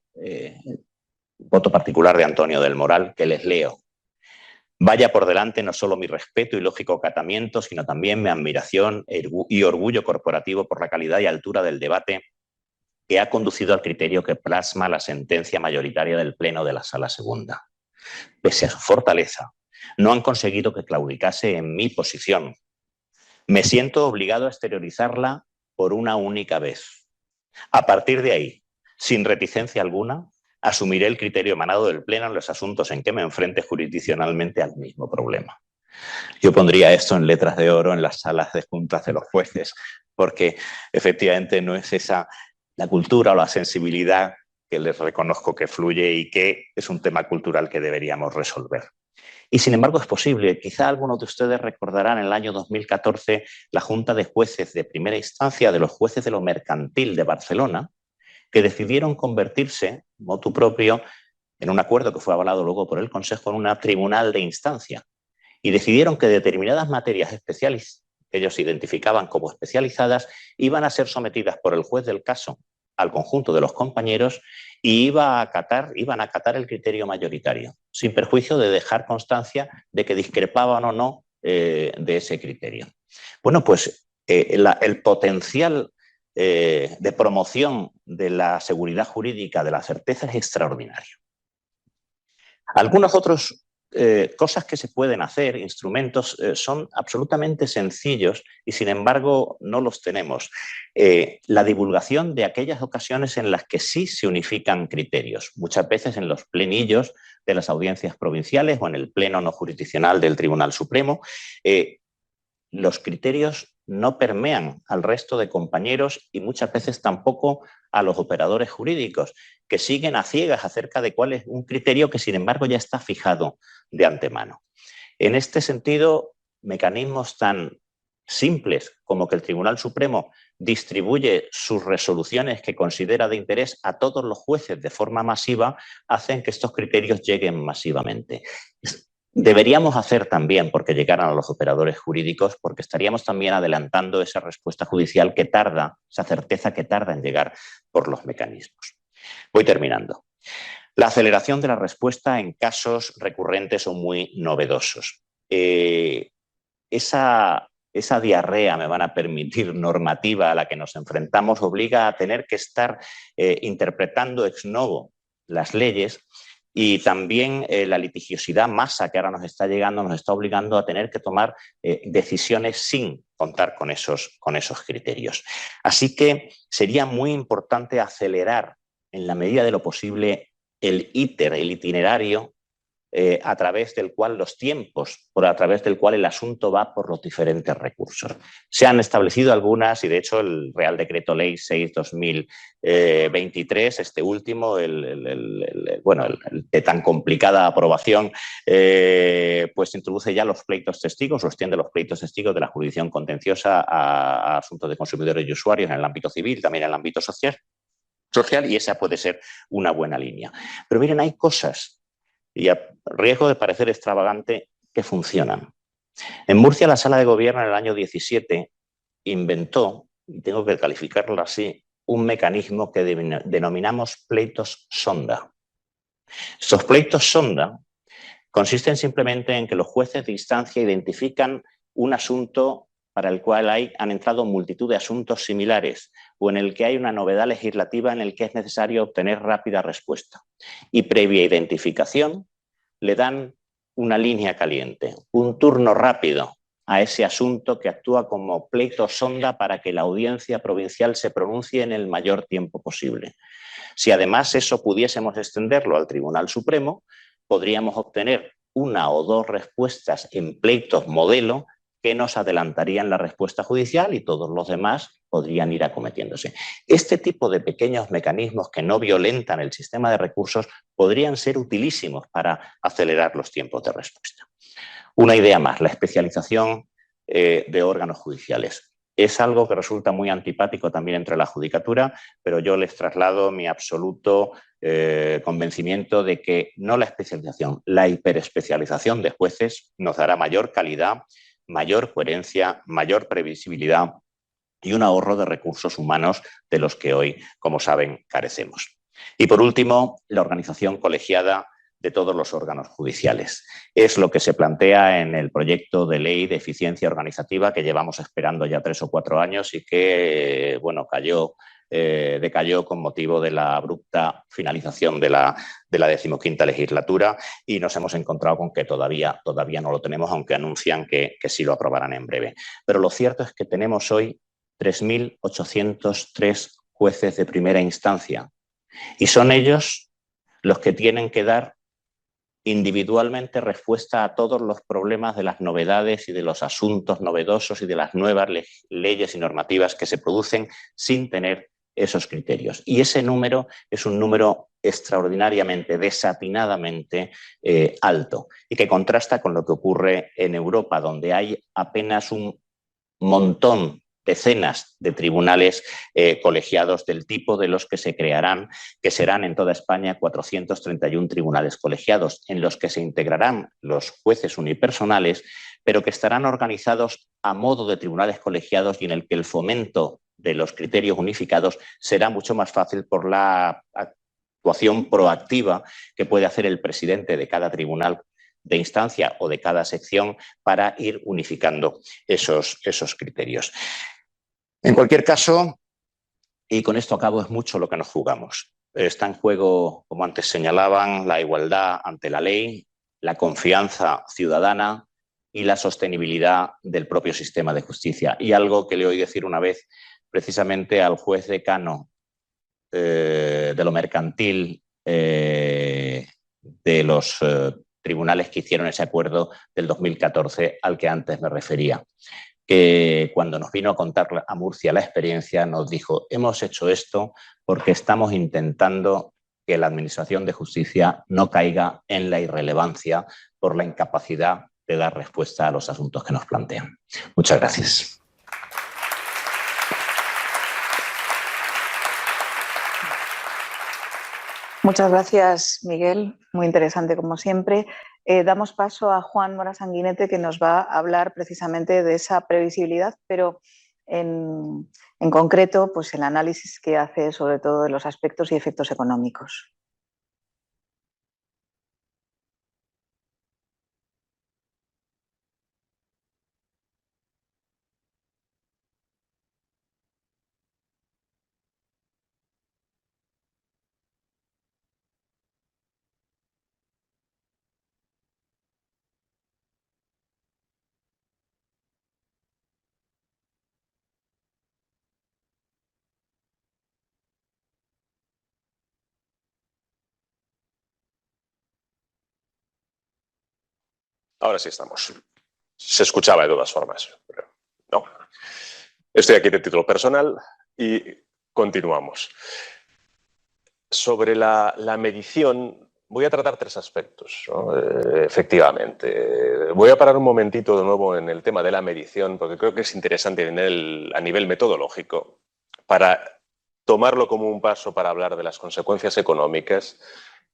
voto particular de Antonio del Moral, que les leo. Vaya por delante no solo mi respeto y lógico acatamiento, sino también mi admiración y orgullo corporativo por la calidad y altura del debate que ha conducido al criterio que plasma la sentencia mayoritaria del Pleno de la Sala Segunda. Pese a su fortaleza, no han conseguido que claudicase en mi posición. Me siento obligado a exteriorizarla por una única vez. A partir de ahí, sin reticencia alguna, asumiré el criterio emanado del Pleno en los asuntos en que me enfrente jurisdiccionalmente al mismo problema. Yo pondría esto en letras de oro en las salas de juntas de los jueces, porque efectivamente no es esa la cultura o la sensibilidad que les reconozco que fluye y que es un tema cultural que deberíamos resolver. Y sin embargo es posible. Quizá algunos de ustedes recordarán en el año 2014 la Junta de Jueces de Primera Instancia de los jueces de lo mercantil de Barcelona, que decidieron convertirse, motu propio, en un acuerdo que fue avalado luego por el Consejo, en un tribunal de instancia. Y decidieron que determinadas materias especiales que ellos identificaban como especializadas iban a ser sometidas por el juez del caso al conjunto de los compañeros y iban a acatar el criterio mayoritario, sin perjuicio de dejar constancia de que discrepaban o no de ese criterio. Bueno, pues el potencial de promoción de la seguridad jurídica, de la certeza, es extraordinario. Algunos otros cosas que se pueden hacer, instrumentos, son absolutamente sencillos y sin embargo no los tenemos. La divulgación de aquellas ocasiones en las que sí se unifican criterios, muchas veces en los plenillos de las audiencias provinciales o en el pleno no jurisdiccional del Tribunal Supremo, los criterios no permean al resto de compañeros y muchas veces tampoco a los operadores jurídicos, que siguen a ciegas acerca de cuál es un criterio que sin embargo ya está fijado de antemano. En este sentido, mecanismos tan simples como que el Tribunal Supremo distribuye sus resoluciones que considera de interés a todos los jueces de forma masiva, hacen que estos criterios lleguen masivamente. Deberíamos hacer también porque llegaran a los operadores jurídicos, porque estaríamos también adelantando esa respuesta judicial que tarda, esa certeza que tarda en llegar por los mecanismos. Voy terminando. La aceleración de la respuesta en casos recurrentes o muy novedosos. Esa diarrea, me van a permitir, normativa a la que nos enfrentamos obliga a tener que estar interpretando ex novo las leyes. Y también la litigiosidad masa que ahora nos está llegando nos está obligando a tener que tomar decisiones sin contar con esos criterios. Así que sería muy importante acelerar en la medida de lo posible el itinerario a través del cual los tiempos, a través del cual el asunto va por los diferentes recursos. Se han establecido algunas y de hecho el Real Decreto Ley 6/2023, este último, de tan complicada aprobación, pues introduce ya los pleitos testigos o extiende los pleitos testigos de la jurisdicción contenciosa a asuntos de consumidores y usuarios en el ámbito civil, también en el ámbito social, y esa puede ser una buena línea. Pero miren, hay cosas, y a riesgo de parecer extravagante, que funcionan. En Murcia, la Sala de Gobierno en el año 17 inventó, y tengo que calificarlo así, un mecanismo que denominamos pleitos sonda. Estos pleitos sonda consisten simplemente en que los jueces de instancia identifican un asunto para el cual han entrado multitud de asuntos similares o en el que hay una novedad legislativa en el que es necesario obtener rápida respuesta. Y previa identificación le dan una línea caliente, un turno rápido a ese asunto que actúa como pleito sonda para que la audiencia provincial se pronuncie en el mayor tiempo posible. Si además eso pudiésemos extenderlo al Tribunal Supremo, podríamos obtener una o dos respuestas en pleitos modelo que nos adelantarían la respuesta judicial y todos los demás podrían ir acometiéndose. Este tipo de pequeños mecanismos que no violentan el sistema de recursos podrían ser utilísimos para acelerar los tiempos de respuesta. Una idea más, la especialización de órganos judiciales. Es algo que resulta muy antipático también entre la judicatura, pero yo les traslado mi absoluto convencimiento de que no la especialización, la hiperespecialización de jueces nos dará mayor calidad, mayor coherencia, mayor previsibilidad y un ahorro de recursos humanos de los que hoy, como saben, carecemos. Y por último, la organización colegiada de todos los órganos judiciales. Es lo que se plantea en el proyecto de ley de eficiencia organizativa que llevamos esperando ya 3 o 4 años y que, bueno, decayó con motivo de la abrupta finalización de la 15ª legislatura y nos hemos encontrado con que todavía no lo tenemos, aunque anuncian que sí lo aprobarán en breve. Pero lo cierto es que tenemos hoy 3.803 jueces de primera instancia y son ellos los que tienen que dar individualmente respuesta a todos los problemas de las novedades y de los asuntos novedosos y de las nuevas leyes y normativas que se producen sin tener esos criterios. Y ese número es un número extraordinariamente, desatinadamente alto y que contrasta con lo que ocurre en Europa, donde hay apenas un montón, decenas de tribunales colegiados del tipo de los que se crearán, que serán en toda España 431 tribunales colegiados, en los que se integrarán los jueces unipersonales, pero que estarán organizados a modo de tribunales colegiados y en el que el fomento de los criterios unificados será mucho más fácil por la actuación proactiva que puede hacer el presidente de cada tribunal de instancia o de cada sección para ir unificando esos criterios. En cualquier caso, y con esto acabo, es mucho lo que nos jugamos. Está en juego, como antes señalaban, la igualdad ante la ley, la confianza ciudadana y la sostenibilidad del propio sistema de justicia. Y algo que le oí decir una vez precisamente al juez decano de lo mercantil de los tribunales que hicieron ese acuerdo del 2014 al que antes me refería, que cuando nos vino a contar a Murcia la experiencia nos dijo: hemos hecho esto porque estamos intentando que la Administración de Justicia no caiga en la irrelevancia por la incapacidad de dar respuesta a los asuntos que nos plantean. Muchas gracias. Muchas gracias, Miguel. Muy interesante, como siempre. Damos paso a Juan Mora Sanguinete, que nos va a hablar precisamente de esa previsibilidad, pero en concreto, pues el análisis que hace sobre todo de los aspectos y efectos económicos. Ahora sí estamos. Se escuchaba de todas formas, pero no. Estoy aquí de título personal y continuamos. Sobre la medición, voy a tratar tres aspectos, ¿no? Efectivamente. Voy a parar un momentito de nuevo en el tema de la medición, porque creo que es interesante a nivel metodológico, para tomarlo como un paso para hablar de las consecuencias económicas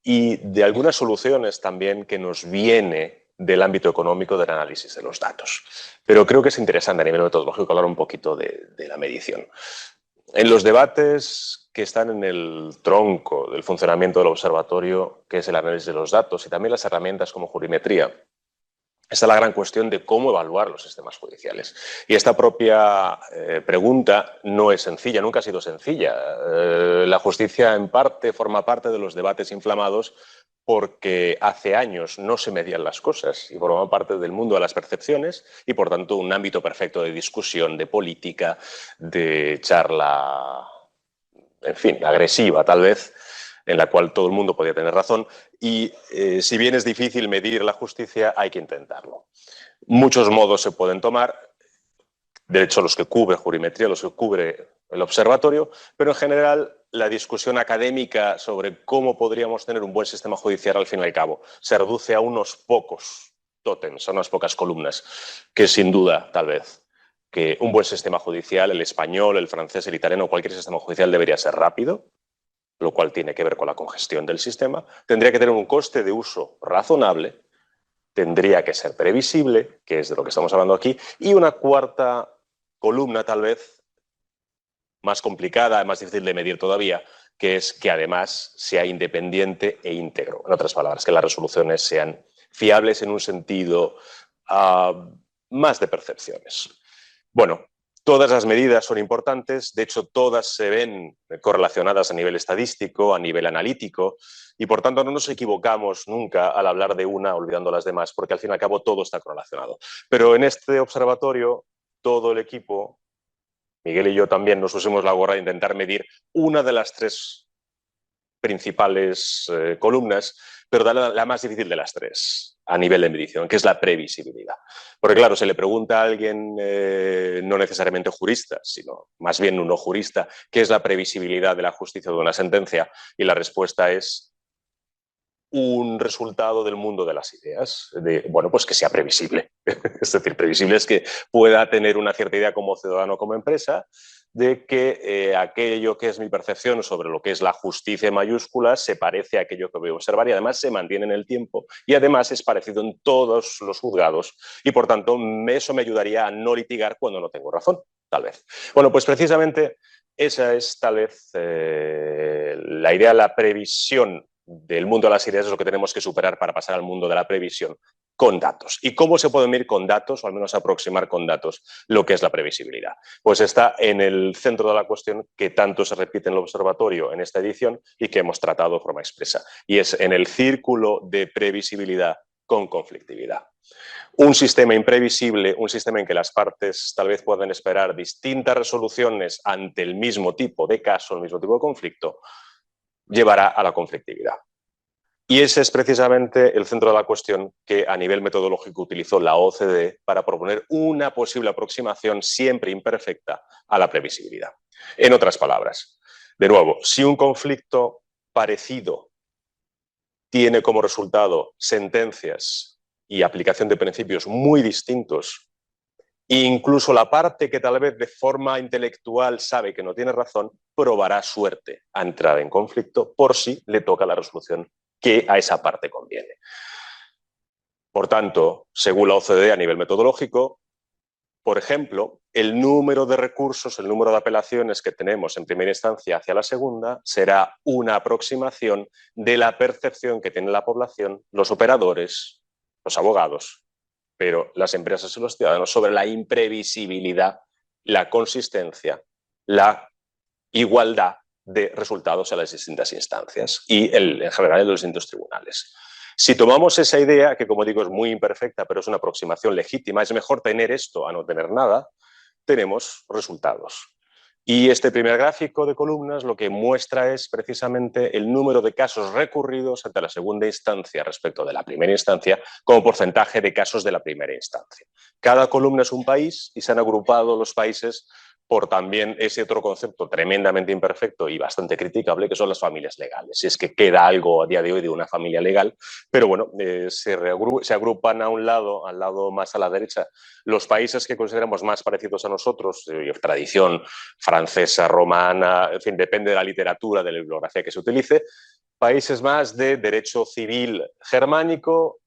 y de algunas soluciones también que nos viene del ámbito económico del análisis de los datos. Pero creo que es interesante a nivel metodológico hablar un poquito de la medición. En los debates que están en el tronco del funcionamiento del observatorio, que es el análisis de los datos, y también las herramientas como jurimetría, está la gran cuestión de cómo evaluar los sistemas judiciales. Y esta propia pregunta no es sencilla, nunca ha sido sencilla. La justicia, en parte, forma parte de los debates inflamados porque hace años no se medían las cosas y forma parte del mundo de las percepciones y, por tanto, un ámbito perfecto de discusión, de política, de charla, en fin, agresiva, tal vez, en la cual todo el mundo podía tener razón. Y si bien es difícil medir la justicia, hay que intentarlo. Muchos modos se pueden tomar, de hecho los que cubre jurimetría, los que cubre el observatorio, pero en general la discusión académica sobre cómo podríamos tener un buen sistema judicial al fin y al cabo se reduce a unos pocos tótems, a unas pocas columnas, que sin duda, tal vez, que un buen sistema judicial, el español, el francés, el italiano, cualquier sistema judicial debería ser rápido, lo cual tiene que ver con la congestión del sistema, tendría que tener un coste de uso razonable, tendría que ser previsible, que es de lo que estamos hablando aquí, y una cuarta columna tal vez más complicada, más difícil de medir todavía, que es que además sea independiente e íntegro. En otras palabras, que las resoluciones sean fiables en un sentido más de percepciones. Bueno, todas las medidas son importantes, de hecho todas se ven correlacionadas a nivel estadístico, a nivel analítico, y por tanto no nos equivocamos nunca al hablar de una olvidando las demás, porque al fin y al cabo todo está correlacionado. Pero en este observatorio todo el equipo, Miguel y yo también, nos pusimos la gorra de intentar medir una de las tres principales columnas, pero la más difícil de las tres a nivel de medición, que es la previsibilidad. Porque claro, se le pregunta a alguien, no necesariamente jurista, sino más bien un no jurista, ¿qué es la previsibilidad de la justicia de una sentencia? Y la respuesta es un resultado del mundo de las ideas, bueno, pues que sea previsible. Es decir, previsible es que pueda tener una cierta idea como ciudadano, como empresa, de que aquello que es mi percepción sobre lo que es la justicia en mayúsculas se parece a aquello que voy a observar y además se mantiene en el tiempo y además es parecido en todos los juzgados y por tanto eso me ayudaría a no litigar cuando no tengo razón, tal vez. Bueno, pues precisamente esa es tal vez la idea, la previsión del mundo de las ideas es lo que tenemos que superar para pasar al mundo de la previsión, con datos. ¿Y cómo se puede medir con datos, o al menos aproximar con datos, lo que es la previsibilidad? Pues está en el centro de la cuestión que tanto se repite en el observatorio en esta edición y que hemos tratado de forma expresa, y es en el círculo de previsibilidad con conflictividad. Un sistema imprevisible, un sistema en que las partes tal vez puedan esperar distintas resoluciones ante el mismo tipo de caso, el mismo tipo de conflicto, llevará a la conflictividad. Y ese es precisamente el centro de la cuestión que a nivel metodológico utilizó la OCDE para proponer una posible aproximación siempre imperfecta a la previsibilidad. En otras palabras, de nuevo, si un conflicto parecido tiene como resultado sentencias y aplicación de principios muy distintos, e incluso la parte que tal vez de forma intelectual sabe que no tiene razón, probará suerte a entrar en conflicto por si le toca la resolución que a esa parte conviene. Por tanto, según la OCDE a nivel metodológico, por ejemplo, el número de recursos, el número de apelaciones que tenemos en primera instancia hacia la segunda será una aproximación de la percepción que tiene la población, los operadores, los abogados, pero las empresas y los ciudadanos sobre la imprevisibilidad, la consistencia, la igualdad de resultados a las distintas instancias y en general en los distintos tribunales. Si tomamos esa idea, que como digo es muy imperfecta, pero es una aproximación legítima, es mejor tener esto a no tener nada, tenemos resultados. Y este primer gráfico de columnas lo que muestra es precisamente el número de casos recurridos ante la segunda instancia respecto de la primera instancia como porcentaje de casos de la primera instancia. Cada columna es un país y se han agrupado los países por también ese otro concepto tremendamente imperfecto y bastante criticable, que son las familias legales. Si es que queda algo a día de hoy de una familia legal, pero bueno, se agrupan a un lado, al lado más a la derecha, los países que consideramos más parecidos a nosotros, tradición francesa, romana, en fin, depende de la literatura, de la bibliografía que se utilice, países más de derecho civil germánico,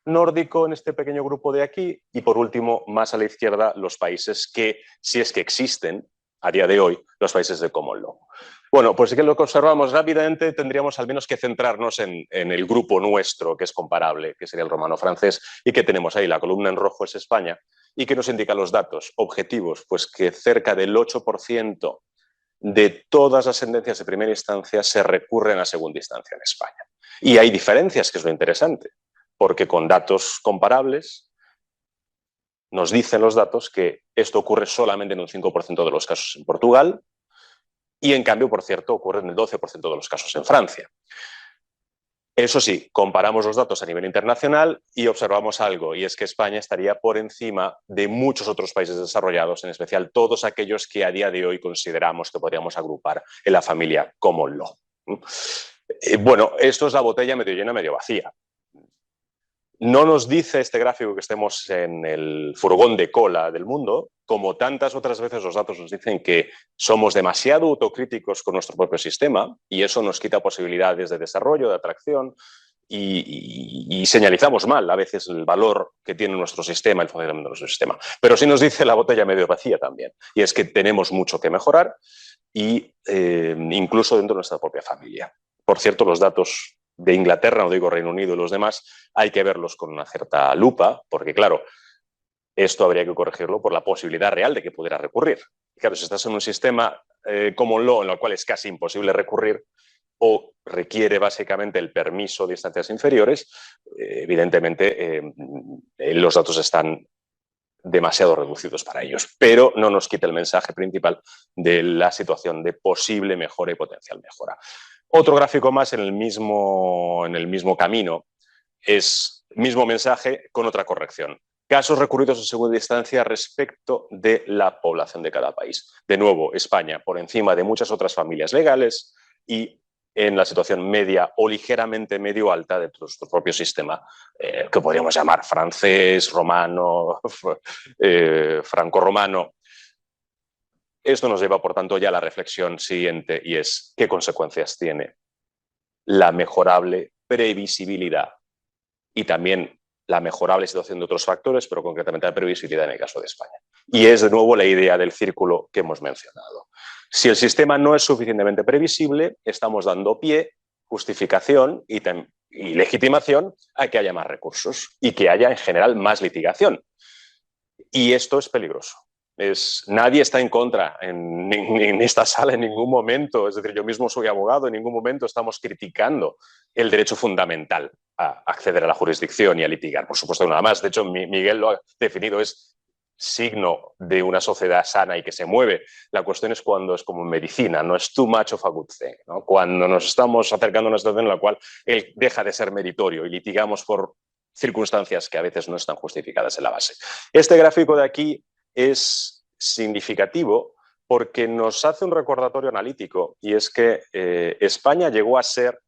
nórdico en este pequeño grupo de aquí y por último más a la izquierda los países que, si es que existen a día de hoy, los países de common law. Bueno, pues si que lo que observamos rápidamente tendríamos al menos que centrarnos en el grupo nuestro que es comparable, que sería el romano-francés y que tenemos ahí, la columna en rojo es España y que nos indica los datos objetivos, pues que cerca del 8% de todas las sentencias de primera instancia se recurren a segunda instancia en España. Y hay diferencias, que es lo interesante, porque con datos comparables nos dicen los datos que esto ocurre solamente en un 5% de los casos en Portugal y en cambio, por cierto, ocurre en el 12% de los casos en Francia. Eso sí, comparamos los datos a nivel internacional y observamos algo, y es que España estaría por encima de muchos otros países desarrollados, en especial todos aquellos que a día de hoy consideramos que podríamos agrupar en la familia common law. Bueno, esto es la botella medio llena, medio vacía. No nos dice este gráfico que estemos en el furgón de cola del mundo, como tantas otras veces los datos nos dicen que somos demasiado autocríticos con nuestro propio sistema y eso nos quita posibilidades de desarrollo, de atracción y señalizamos mal a veces el valor que tiene nuestro sistema, el funcionamiento de nuestro sistema. Pero sí nos dice la botella medio vacía también, y es que tenemos mucho que mejorar y incluso dentro de nuestra propia familia. Por cierto, los datos de Inglaterra, no digo Reino Unido y los demás, hay que verlos con una cierta lupa, porque claro, esto habría que corregirlo por la posibilidad real de que pudiera recurrir. Claro, si estás en un sistema common law en el cual es casi imposible recurrir o requiere básicamente el permiso de instancias inferiores, evidentemente los datos están demasiado reducidos para ellos, pero no nos quita el mensaje principal de la situación de posible mejora y potencial mejora. Otro gráfico más en el mismo camino es mismo mensaje con otra corrección. Casos recurridos en segunda instancia respecto de la población de cada país. De nuevo, España por encima de muchas otras familias legales y en la situación media o ligeramente medio alta de nuestro propio sistema, que podríamos llamar francés, romano, franco-romano. Esto nos lleva, por tanto, ya a la reflexión siguiente y es ¿qué consecuencias tiene la mejorable previsibilidad y también la mejorable situación de otros factores, pero concretamente la previsibilidad en el caso de España? Y es de nuevo la idea del círculo que hemos mencionado. Si el sistema no es suficientemente previsible, estamos dando pie, justificación y y legitimación a que haya más recursos y que haya en general más litigación. Y esto es peligroso. Nadie está en contra en esta sala en ningún momento, es decir, yo mismo soy abogado, en ningún momento estamos criticando el derecho fundamental a acceder a la jurisdicción y a litigar. Por supuesto, nada más. De hecho, Miguel lo ha definido, es signo de una sociedad sana y que se mueve. La cuestión es cuando es como en medicina, no es too much of a good thing, ¿no? Cuando nos estamos acercando a una situación en la cual él deja de ser meritorio y litigamos por circunstancias que a veces no están justificadas en la base. Este gráfico de aquí es significativo porque nos hace un recordatorio analítico, y es que España llegó a ser,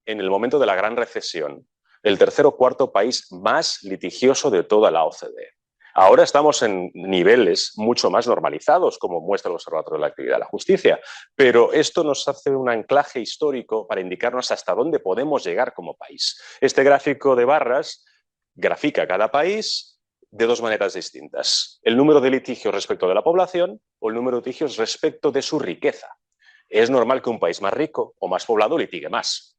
en el momento de la gran recesión, el tercer o cuarto país más litigioso de toda la OCDE. Ahora estamos en niveles mucho más normalizados, como muestra el Observatorio de la Actividad de la Justicia, pero esto nos hace un anclaje histórico para indicarnos hasta dónde podemos llegar como país. Este gráfico de barras grafica cada país de dos maneras distintas: el número de litigios respecto de la población o el número de litigios respecto de su riqueza. Es normal que un país más rico o más poblado litigue más,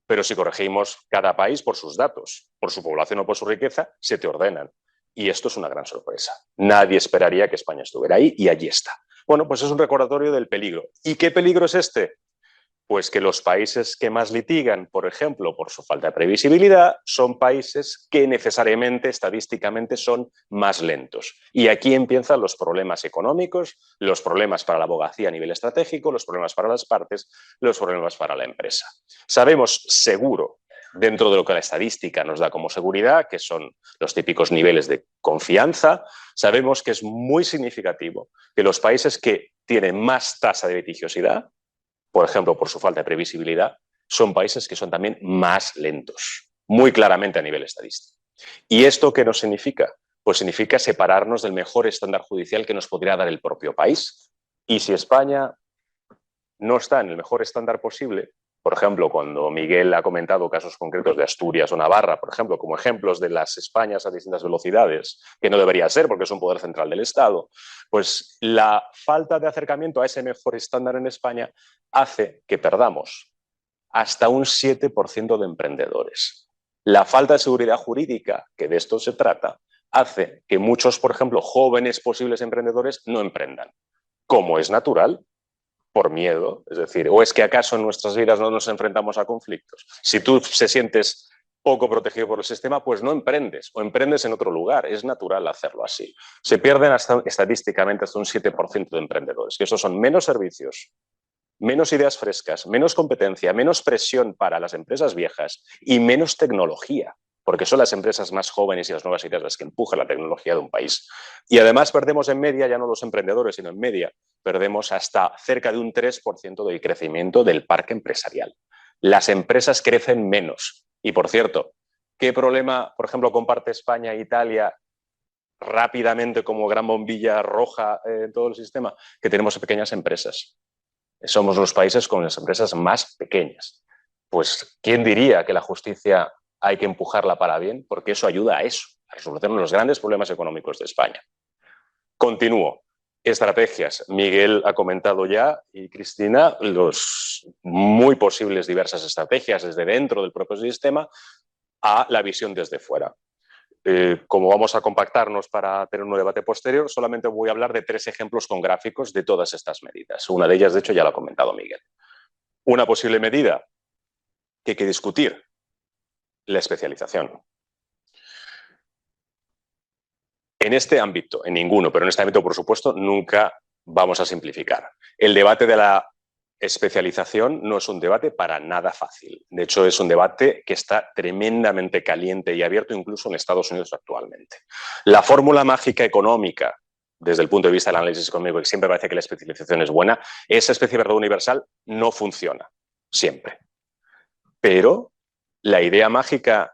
pero si corregimos cada país por sus datos, por su población o por su riqueza, se te ordenan. Y esto es una gran sorpresa. Nadie esperaría que España estuviera ahí y allí está. Bueno, pues es un recordatorio del peligro. ¿Y qué peligro es este? Pues que los países que más litigan, por ejemplo, por su falta de previsibilidad, son países que necesariamente, estadísticamente, son más lentos. Y aquí empiezan los problemas económicos, los problemas para la abogacía a nivel estratégico, los problemas para las partes, los problemas para la empresa. Sabemos seguro, dentro de lo que la estadística nos da como seguridad, que son los típicos niveles de confianza, sabemos que es muy significativo que los países que tienen más tasa de litigiosidad, por ejemplo, por su falta de previsibilidad, son países que son también más lentos, muy claramente a nivel estadístico. ¿Y esto qué nos significa? Pues significa separarnos del mejor estándar judicial que nos podría dar el propio país. Y si España no está en el mejor estándar posible, por ejemplo, cuando Miguel ha comentado casos concretos de Asturias o Navarra, por ejemplo, como ejemplos de las Españas a distintas velocidades, que no debería ser porque es un poder central del Estado, pues la falta de acercamiento a ese mejor estándar en España hace que perdamos hasta un 7% de emprendedores. La falta de seguridad jurídica, que de esto se trata, hace que muchos, por ejemplo, jóvenes posibles emprendedores no emprendan, como es natural, por miedo. Es decir, ¿o es que acaso en nuestras vidas no nos enfrentamos a conflictos? Si tú te sientes poco protegido por el sistema, pues no emprendes o emprendes en otro lugar. Es natural hacerlo así. Se pierden estadísticamente hasta un 7% de emprendedores, que esos son menos servicios, menos ideas frescas, menos competencia, menos presión para las empresas viejas y menos tecnología, porque son las empresas más jóvenes y las nuevas ideas las que empujan la tecnología de un país. Y además perdemos en media, ya no los emprendedores, sino en media, perdemos hasta cerca de un 3% del crecimiento del parque empresarial. Las empresas crecen menos. Y por cierto, ¿qué problema, por ejemplo, comparte España e Italia rápidamente como gran bombilla roja en todo el sistema? Que tenemos pequeñas empresas. Somos los países con las empresas más pequeñas. Pues, ¿quién diría que la justicia hay que empujarla para bien? Porque eso ayuda a eso, a resolver los grandes problemas económicos de España. Continúo. Estrategias. Miguel ha comentado ya, y Cristina, los muy posibles diversas estrategias desde dentro del propio sistema a la visión desde fuera. Como vamos a compactarnos para tener un debate posterior, solamente voy a hablar de 3 ejemplos con gráficos de todas estas medidas. Una de ellas, de hecho, ya lo ha comentado Miguel. Una posible medida que hay que discutir: la especialización. En este ámbito, en ninguno, pero en este ámbito, por supuesto, nunca vamos a simplificar. El debate de la especialización no es un debate para nada fácil. De hecho, es un debate que está tremendamente caliente y abierto incluso en Estados Unidos actualmente. La fórmula mágica económica, desde el punto de vista del análisis económico, que siempre parece que la especialización es buena, esa especie de verdad universal no funciona siempre. Pero la idea mágica,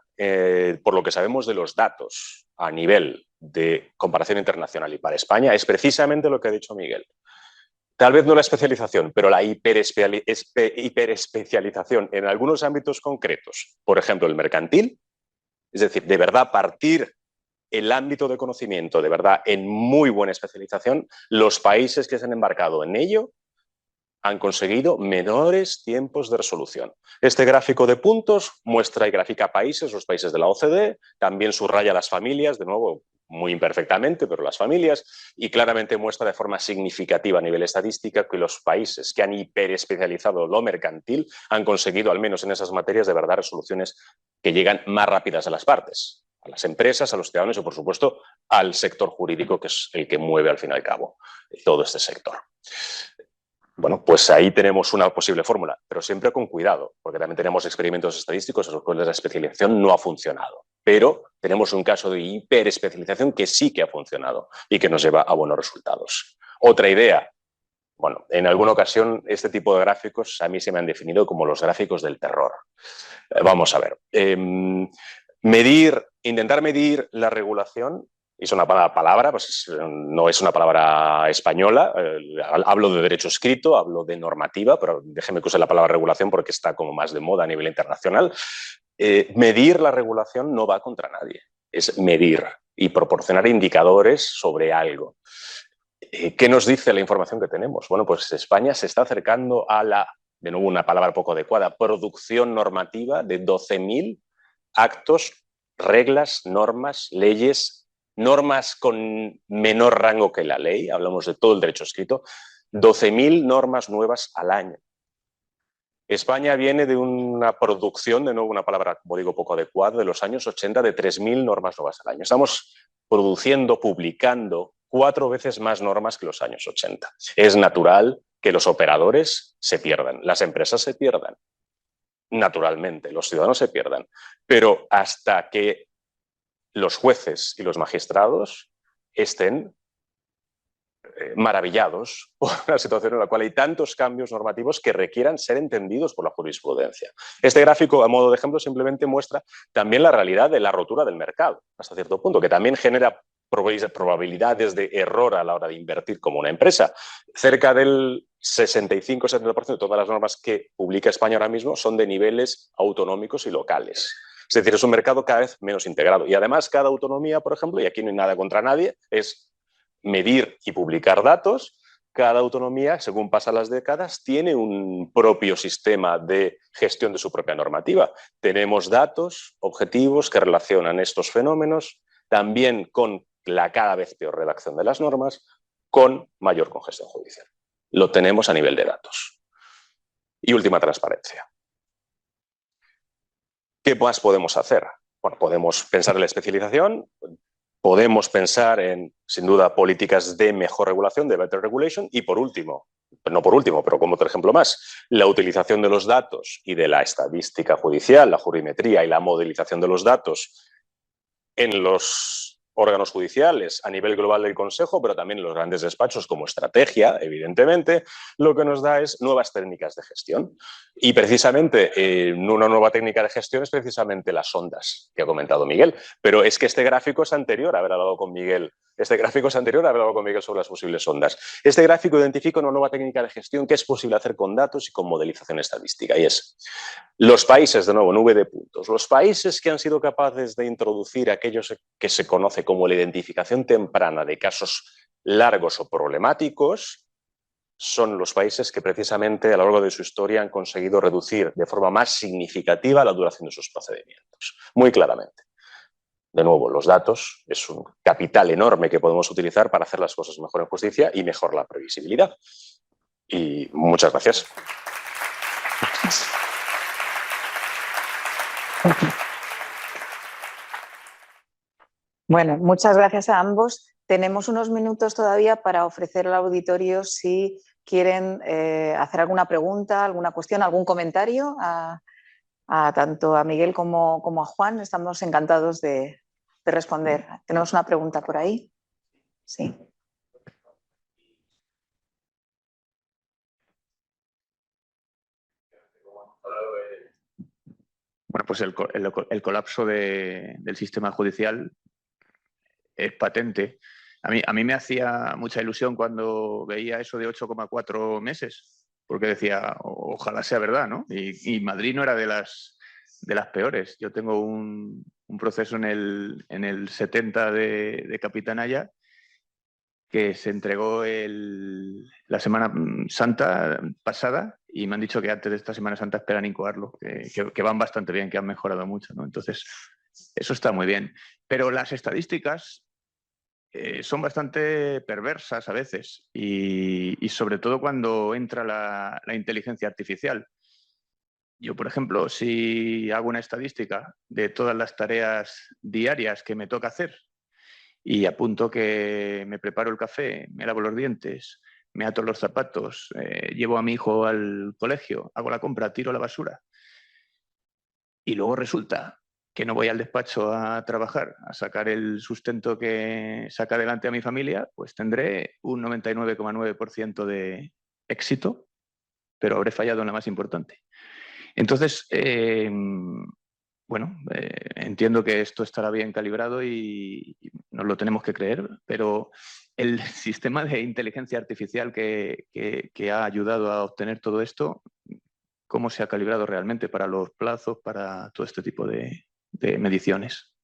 por lo que sabemos de los datos a nivel de comparación internacional y para España, es precisamente lo que ha dicho Miguel. Tal vez no la especialización, pero la hiperespecialización en algunos ámbitos concretos. Por ejemplo, el mercantil. Es decir, de verdad partir el ámbito de conocimiento, de verdad, en muy buena especialización. Los países que se han embarcado en ello han conseguido menores tiempos de resolución. Este gráfico de puntos muestra y grafica países, los países de la OCDE, también subraya las familias, de nuevo, muy imperfectamente, pero las familias, y claramente muestra de forma significativa a nivel estadística que los países que han hiperespecializado lo mercantil han conseguido, al menos en esas materias, de verdad resoluciones que llegan más rápidas a las partes, a las empresas, a los ciudadanos y, por supuesto, al sector jurídico, que es el que mueve, al fin y al cabo, todo este sector. Bueno, pues ahí tenemos una posible fórmula, pero siempre con cuidado, porque también tenemos experimentos estadísticos en los cuales la especialización no ha funcionado. Pero tenemos un caso de hiperespecialización que sí que ha funcionado y que nos lleva a buenos resultados. Otra idea. Bueno, en alguna ocasión este tipo de gráficos a mí se me han definido como los gráficos del terror. Vamos a ver. Intentar medir la regulación. Es una palabra, pues no es una palabra española, hablo de derecho escrito, hablo de normativa, pero déjeme que use la palabra regulación porque está como más de moda a nivel internacional. Medir la regulación no va contra nadie, es medir y proporcionar indicadores sobre algo. ¿Qué nos dice la información que tenemos? Bueno, pues España se está acercando a la, de nuevo una palabra poco adecuada, producción normativa de 12.000 actos, reglas, normas, leyes, normas con menor rango que la ley, hablamos de todo el derecho escrito, 12.000 normas nuevas al año. España viene de una producción, de nuevo una palabra, como digo, poco adecuada, de los años 80, de 3.000 normas nuevas al año. Estamos produciendo, publicando 4 veces más normas que los años 80. Es natural que los operadores se pierdan, las empresas se pierdan, naturalmente, los ciudadanos se pierdan, pero hasta que los jueces y los magistrados estén maravillados por una situación en la cual hay tantos cambios normativos que requieran ser entendidos por la jurisprudencia. Este gráfico, a modo de ejemplo, simplemente muestra también la realidad de la rotura del mercado, hasta cierto punto, que también genera probabilidades de error a la hora de invertir como una empresa. Cerca del 65-70% de todas las normas que publica España ahora mismo son de niveles autonómicos y locales. Es decir, es un mercado cada vez menos integrado. Y además, cada autonomía, por ejemplo, y aquí no hay nada contra nadie, es medir y publicar datos. Cada autonomía, según pasan las décadas, tiene un propio sistema de gestión de su propia normativa. Tenemos datos objetivos que relacionan estos fenómenos también con la cada vez peor redacción de las normas, con mayor congestión judicial. Lo tenemos a nivel de datos. Y última, transparencia. ¿Qué más podemos hacer? Bueno, podemos pensar en la especialización, podemos pensar en, sin duda, políticas de mejor regulación, de better regulation, y por último, no por último, pero como otro ejemplo más, la utilización de los datos y de la estadística judicial, la jurimetría y la modelización de los datos en los órganos judiciales a nivel global del Consejo, pero también en los grandes despachos como estrategia, evidentemente, lo que nos da es nuevas técnicas de gestión. Y precisamente una nueva técnica de gestión es precisamente las ondas que ha comentado Miguel. Pero es que este gráfico es anterior a haber hablado con Miguel. Este gráfico es anterior a haber hablado con Miguel sobre las posibles ondas. Este gráfico identifica una nueva técnica de gestión que es posible hacer con datos y con modelización estadística. Y es los países, de nuevo, nube de puntos, los países que han sido capaces de introducir aquellos que se conoce como la identificación temprana de casos largos o problemáticos, son los países que precisamente a lo largo de su historia han conseguido reducir de forma más significativa la duración de sus procedimientos. Muy claramente. De nuevo, los datos es un capital enorme que podemos utilizar para hacer las cosas mejor en justicia y mejor la previsibilidad. Y muchas gracias. Bueno, muchas gracias a ambos. Tenemos unos minutos todavía para ofrecer al auditorio si quieren hacer alguna pregunta, alguna cuestión, algún comentario tanto a Miguel como a Juan. Estamos encantados de responder. ¿Tenemos una pregunta por ahí? Sí. Bueno, pues el colapso del sistema judicial es patente. A mí me hacía mucha ilusión cuando veía eso de 8,4 meses, porque decía, ojalá sea verdad, ¿no? Y Madrid no era de las peores. Yo tengo un proceso en el 70 de Capitanaya que se entregó la Semana Santa pasada y me han dicho que antes de esta Semana Santa esperan incoarlo, que van bastante bien, que han mejorado mucho, ¿no? Entonces, eso está muy bien. Pero las estadísticas son bastante perversas a veces y sobre todo cuando entra la inteligencia artificial. Yo, por ejemplo, si hago una estadística de todas las tareas diarias que me toca hacer y apunto que me preparo el café, me lavo los dientes, me ato los zapatos, llevo a mi hijo al colegio, hago la compra, tiro la basura y luego resulta que no voy al despacho a trabajar, a sacar el sustento que saca adelante a mi familia, pues tendré un 99,9% de éxito, pero habré fallado en la más importante. Entonces, bueno, entiendo que esto estará bien calibrado y nos lo tenemos que creer, pero el sistema de inteligencia artificial que ha ayudado a obtener todo esto, ¿cómo se ha calibrado realmente para los plazos, para todo este tipo de mediciones?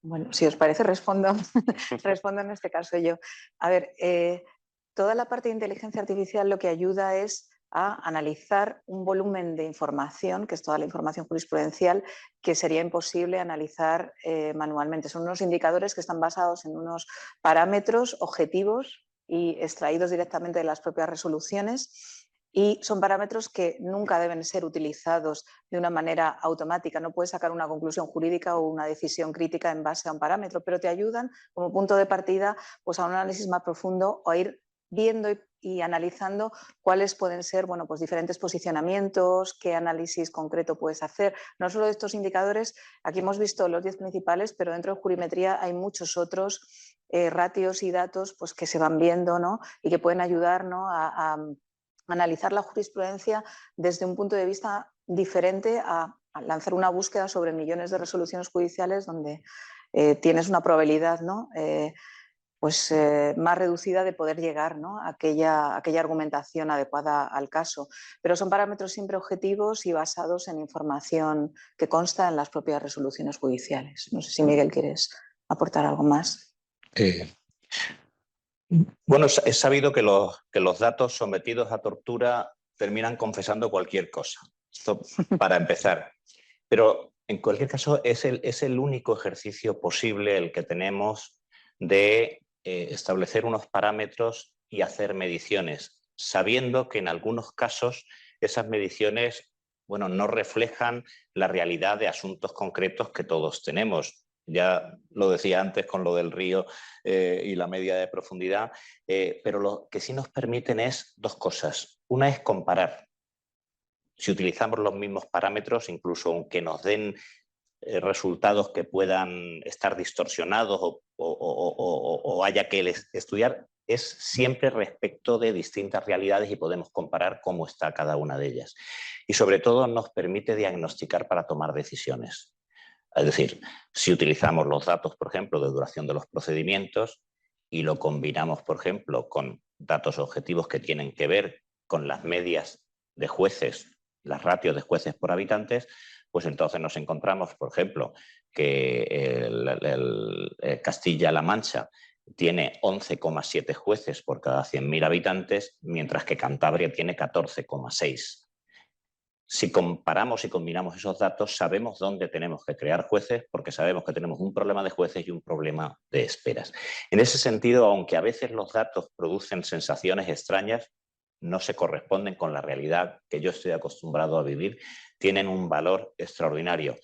Bueno, si os parece, respondo en este caso yo. A ver, toda la parte de inteligencia artificial lo que ayuda es a analizar un volumen de información, que es toda la información jurisprudencial, que sería imposible analizar manualmente. Son unos indicadores que están basados en unos parámetros objetivos y extraídos directamente de las propias resoluciones. Y son parámetros que nunca deben ser utilizados de una manera automática. No puedes sacar una conclusión jurídica o una decisión crítica en base a un parámetro, pero te ayudan como punto de partida pues, a un análisis más profundo o a ir viendo y analizando cuáles pueden ser pues diferentes posicionamientos, qué análisis concreto puedes hacer. No solo de estos indicadores, aquí hemos visto los 10 principales, pero dentro de jurimetría hay muchos otros ratios y datos pues, que se van viendo, ¿no? Y que pueden ayudar, ¿no? a analizar la jurisprudencia desde un punto de vista diferente a lanzar una búsqueda sobre millones de resoluciones judiciales donde tienes una probabilidad, ¿no? Más reducida de poder llegar, ¿no? a aquella argumentación adecuada al caso. Pero son parámetros siempre objetivos y basados en información que consta en las propias resoluciones judiciales. No sé si, Miguel, quieres aportar algo más. Bueno, es sabido que los datos sometidos a tortura terminan confesando cualquier cosa. Esto para empezar. Pero en cualquier caso es el único ejercicio posible el que tenemos de establecer unos parámetros y hacer mediciones, sabiendo que en algunos casos esas mediciones no reflejan la realidad de asuntos concretos que todos tenemos. Ya lo decía antes con lo del río y la media de profundidad, pero lo que sí nos permiten es dos cosas. Una es comparar. Si utilizamos los mismos parámetros, incluso aunque nos den resultados que puedan estar distorsionados o haya que estudiar, es siempre respecto de distintas realidades y podemos comparar cómo está cada una de ellas. Y sobre todo nos permite diagnosticar para tomar decisiones. Es decir, si utilizamos los datos, por ejemplo, de duración de los procedimientos y lo combinamos, por ejemplo, con datos objetivos que tienen que ver con las medias de jueces, las ratios de jueces por habitantes, pues entonces nos encontramos, por ejemplo, que Castilla-La Mancha tiene 11,7 jueces por cada 100.000 habitantes, mientras que Cantabria tiene 14,6. Si comparamos y combinamos esos datos, sabemos dónde tenemos que crear jueces, porque sabemos que tenemos un problema de jueces y un problema de esperas. En ese sentido, aunque a veces los datos producen sensaciones extrañas, no se corresponden con la realidad que yo estoy acostumbrado a vivir, tienen un valor extraordinario.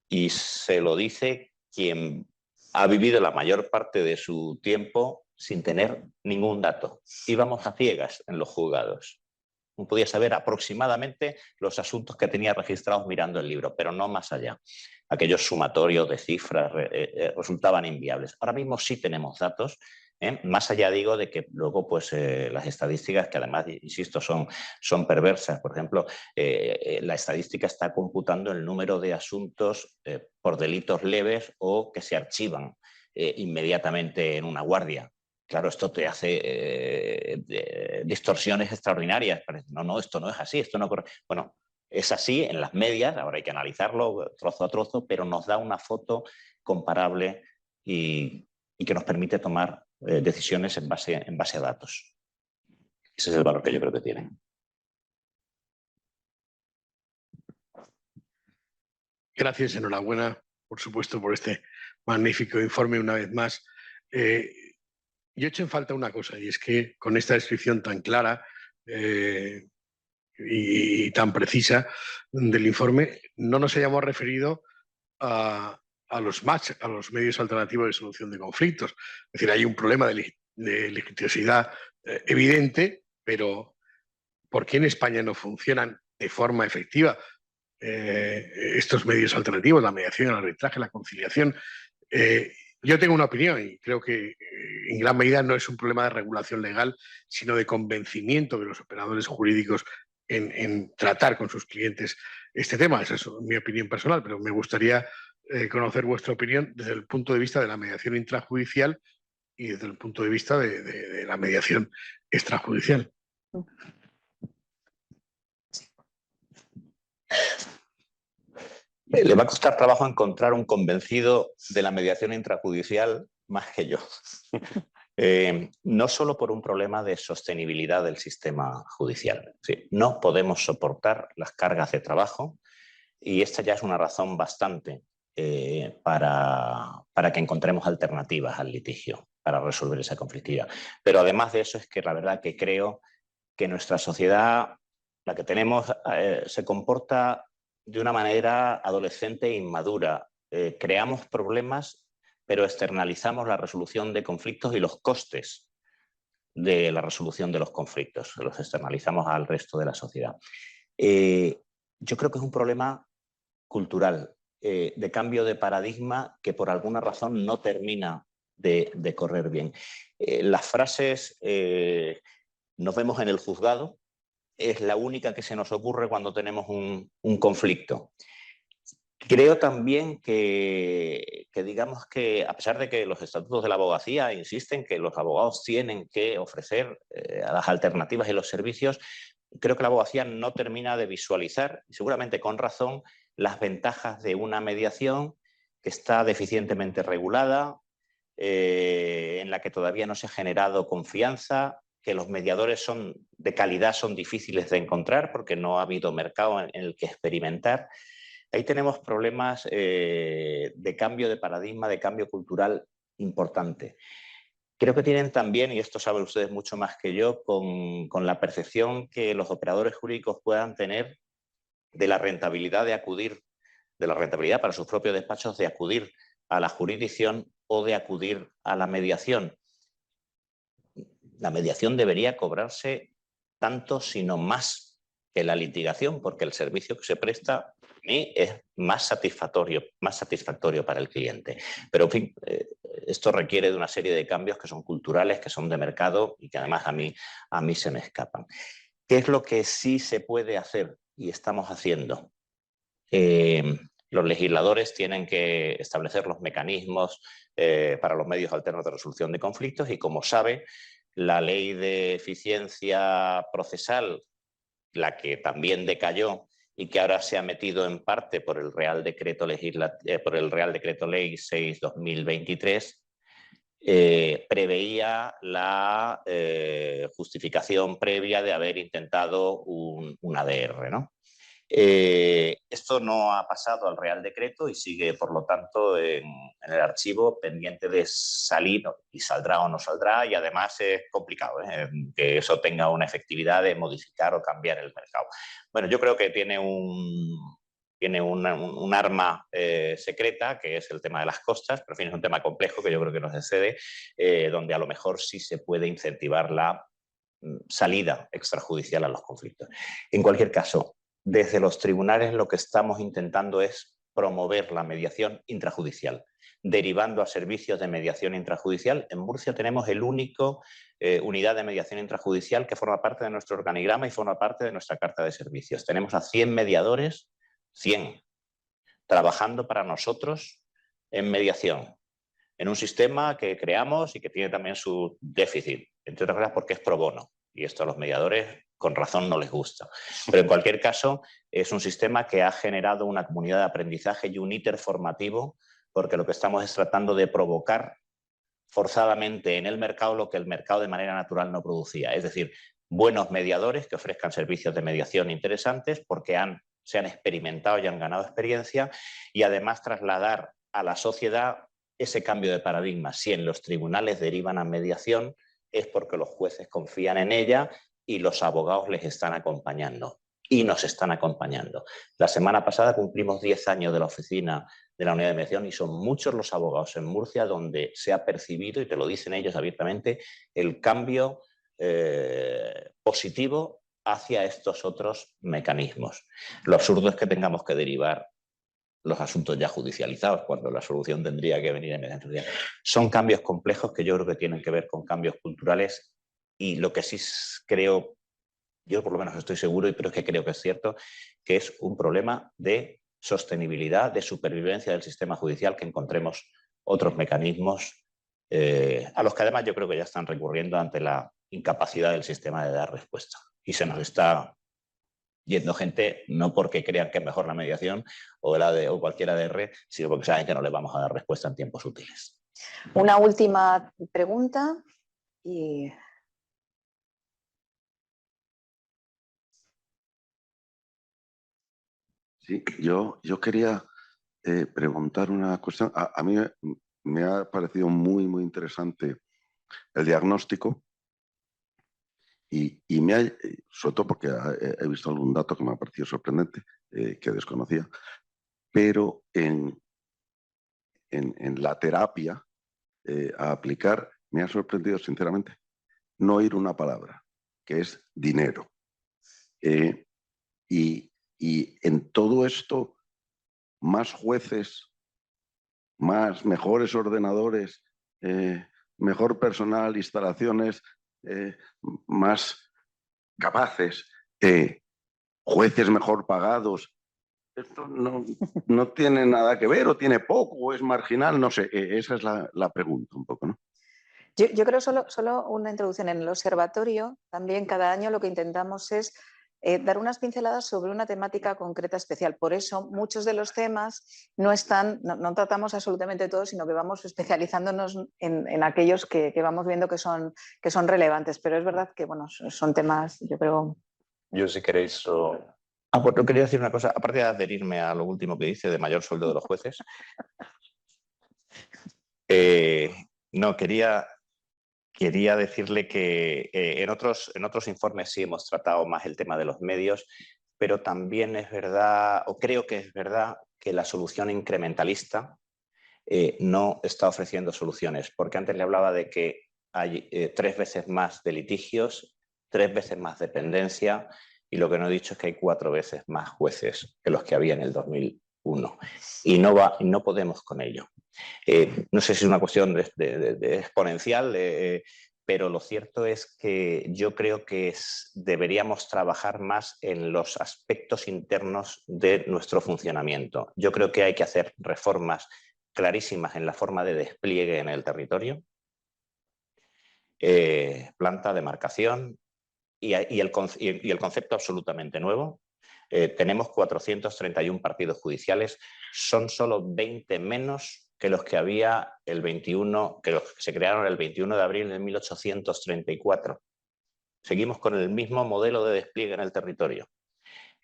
Y se lo dice quien ha vivido la mayor parte de su tiempo sin tener ningún dato. Íbamos a ciegas en los juzgados. Uno podía saber aproximadamente los asuntos que tenía registrados mirando el libro, pero no más allá. Aquellos sumatorios de cifras resultaban inviables. Ahora mismo sí tenemos datos, más allá digo de que luego pues, las estadísticas, que además, insisto, son perversas. Por ejemplo, la estadística está computando el número de asuntos por delitos leves o que se archivan inmediatamente en una guardia. Claro, esto te hace distorsiones extraordinarias. No, esto no es así, esto no corre. Bueno, es así en las medias, ahora hay que analizarlo trozo a trozo, pero nos da una foto comparable y que nos permite tomar decisiones en base a datos. Ese es el valor que yo creo que tienen. Gracias, enhorabuena, por supuesto, por este magnífico informe una vez más. Yo echo en falta una cosa, y es que con esta descripción tan clara y tan precisa del informe, no nos hayamos referido a los medios alternativos de solución de conflictos. Es decir, hay un problema de litigiosidad evidente, pero ¿por qué en España no funcionan de forma efectiva estos medios alternativos, la mediación, el arbitraje, la conciliación? Yo tengo una opinión y creo que en gran medida no es un problema de regulación legal, sino de convencimiento de los operadores jurídicos en tratar con sus clientes este tema. Esa es mi opinión personal, pero me gustaría conocer vuestra opinión desde el punto de vista de la mediación intrajudicial y desde el punto de vista de la mediación extrajudicial. Le va a costar trabajo encontrar un convencido de la mediación intrajudicial más que yo. No solo por un problema de sostenibilidad del sistema judicial. Sí, no podemos soportar las cargas de trabajo y esta ya es una razón bastante para que encontremos alternativas al litigio, para resolver esa conflictividad. Pero además de eso es que la verdad que creo que nuestra sociedad, la que tenemos, se comporta de una manera adolescente e inmadura. Creamos problemas, pero externalizamos la resolución de conflictos y los costes de la resolución de los conflictos. Los externalizamos al resto de la sociedad. Yo creo que es un problema cultural, de cambio de paradigma que por alguna razón no termina de correr bien. Las frases nos vemos en el juzgado es la única que se nos ocurre cuando tenemos un conflicto. Creo también que digamos que, a pesar de que los estatutos de la abogacía insisten que los abogados tienen que ofrecer las alternativas y los servicios, creo que la abogacía no termina de visualizar, y seguramente con razón, las ventajas de una mediación que está deficientemente regulada, en la que todavía no se ha generado confianza, que los mediadores de calidad son difíciles de encontrar porque no ha habido mercado en el que experimentar. Ahí tenemos problemas de cambio de paradigma, de cambio cultural importante. Creo que tienen también, y esto saben ustedes mucho más que yo, con la percepción que los operadores jurídicos puedan tener de la rentabilidad de acudir, de la rentabilidad para sus propios despachos de acudir a la jurisdicción o de acudir a la mediación. La mediación debería cobrarse tanto, sino más que la litigación, porque el servicio que se presta a mí es más satisfactorio para el cliente. Pero, en fin, esto requiere de una serie de cambios que son culturales, que son de mercado y que además a mí se me escapan. ¿Qué es lo que sí se puede hacer y estamos haciendo? Los legisladores tienen que establecer los mecanismos para los medios alternos de resolución de conflictos y, como sabe, la ley de eficiencia procesal, la que también decayó y que ahora se ha metido en parte por el Real Decreto Ley 6/2023, preveía la justificación previa de haber intentado un ADR, ¿no? Esto no ha pasado al Real Decreto y sigue, por lo tanto, en el archivo pendiente de salir, y saldrá o no saldrá, y además es complicado que eso tenga una efectividad de modificar o cambiar el mercado. Bueno, yo creo que tiene un arma secreta, que es el tema de las costas, pero en fin, es un tema complejo que yo creo que nos excede, donde a lo mejor sí se puede incentivar la salida extrajudicial a los conflictos. En cualquier caso, desde los tribunales lo que estamos intentando es promover la mediación intrajudicial, derivando a servicios de mediación intrajudicial. En Murcia tenemos el único unidad de mediación intrajudicial que forma parte de nuestro organigrama y forma parte de nuestra carta de servicios. Tenemos a 100 mediadores, 100, trabajando para nosotros en mediación, en un sistema que creamos y que tiene también su déficit, entre otras cosas porque es pro bono, y esto a los mediadores con razón no les gusta. Pero en cualquier caso es un sistema que ha generado una comunidad de aprendizaje y un íter formativo, porque lo que estamos es tratando de provocar forzadamente en el mercado lo que el mercado de manera natural no producía. Es decir, buenos mediadores que ofrezcan servicios de mediación interesantes porque se han experimentado y han ganado experiencia, y además trasladar a la sociedad ese cambio de paradigma. Si en los tribunales derivan a mediación es porque los jueces confían en ella y los abogados les están acompañando. Y nos están acompañando. La semana pasada cumplimos 10 años de la oficina de la unidad de mediación y son muchos los abogados en Murcia donde se ha percibido, y te lo dicen ellos abiertamente, el cambio positivo hacia estos otros mecanismos. Lo absurdo es que tengamos que derivar los asuntos ya judicializados cuando la solución tendría que venir en mediación judicial. Son cambios complejos que yo creo que tienen que ver con cambios culturales, y lo que sí creo, yo por lo menos estoy seguro, pero es que creo que es cierto, que es un problema de sostenibilidad, de supervivencia del sistema judicial, que encontremos otros mecanismos a los que además yo creo que ya están recurriendo ante la incapacidad del sistema de dar respuesta. Y se nos está yendo gente no porque crean que es mejor la mediación o cualquier ADR, sino porque saben que no les vamos a dar respuesta en tiempos útiles. Una última pregunta y... Sí, yo quería preguntar una cuestión. A mí me ha parecido muy interesante el diagnóstico y sobre todo porque he visto algún dato que me ha parecido sorprendente, que desconocía, pero en la terapia a aplicar me ha sorprendido sinceramente no oír una palabra, que es dinero. Y en todo esto, más jueces, mejores ordenadores, mejor personal, instalaciones más capaces, jueces mejor pagados. Esto no tiene nada que ver, o tiene poco, o es marginal, no sé. Esa es la pregunta un poco, ¿no? Yo creo solo una introducción. En el observatorio también cada año lo que intentamos es dar unas pinceladas sobre una temática concreta especial. Por eso muchos de los temas no tratamos absolutamente todos, sino que vamos especializándonos en aquellos que vamos viendo que son relevantes. Pero es verdad que bueno, son temas, yo creo... Yo, si queréis... Pues no quería decir una cosa, aparte de adherirme a lo último que dice de mayor sueldo de los jueces. No, quería decirle que en otros informes sí hemos tratado más el tema de los medios, pero también es verdad, o creo que es verdad, que la solución incrementalista no está ofreciendo soluciones, porque antes le hablaba de que hay 3 veces más de litigios, 3 veces más dependencia, y lo que no he dicho es que hay 4 veces más jueces que los que había en el 2001. Y no podemos con ello. No sé si es una cuestión de exponencial, pero lo cierto es que yo creo que deberíamos trabajar más en los aspectos internos de nuestro funcionamiento. Yo creo que hay que hacer reformas clarísimas en la forma de despliegue en el territorio, planta, demarcación y el concepto absolutamente nuevo. Tenemos 431 partidos judiciales, son solo 20 menos que los que había que los que se crearon el 21 de abril de 1834. Seguimos con el mismo modelo de despliegue en el territorio.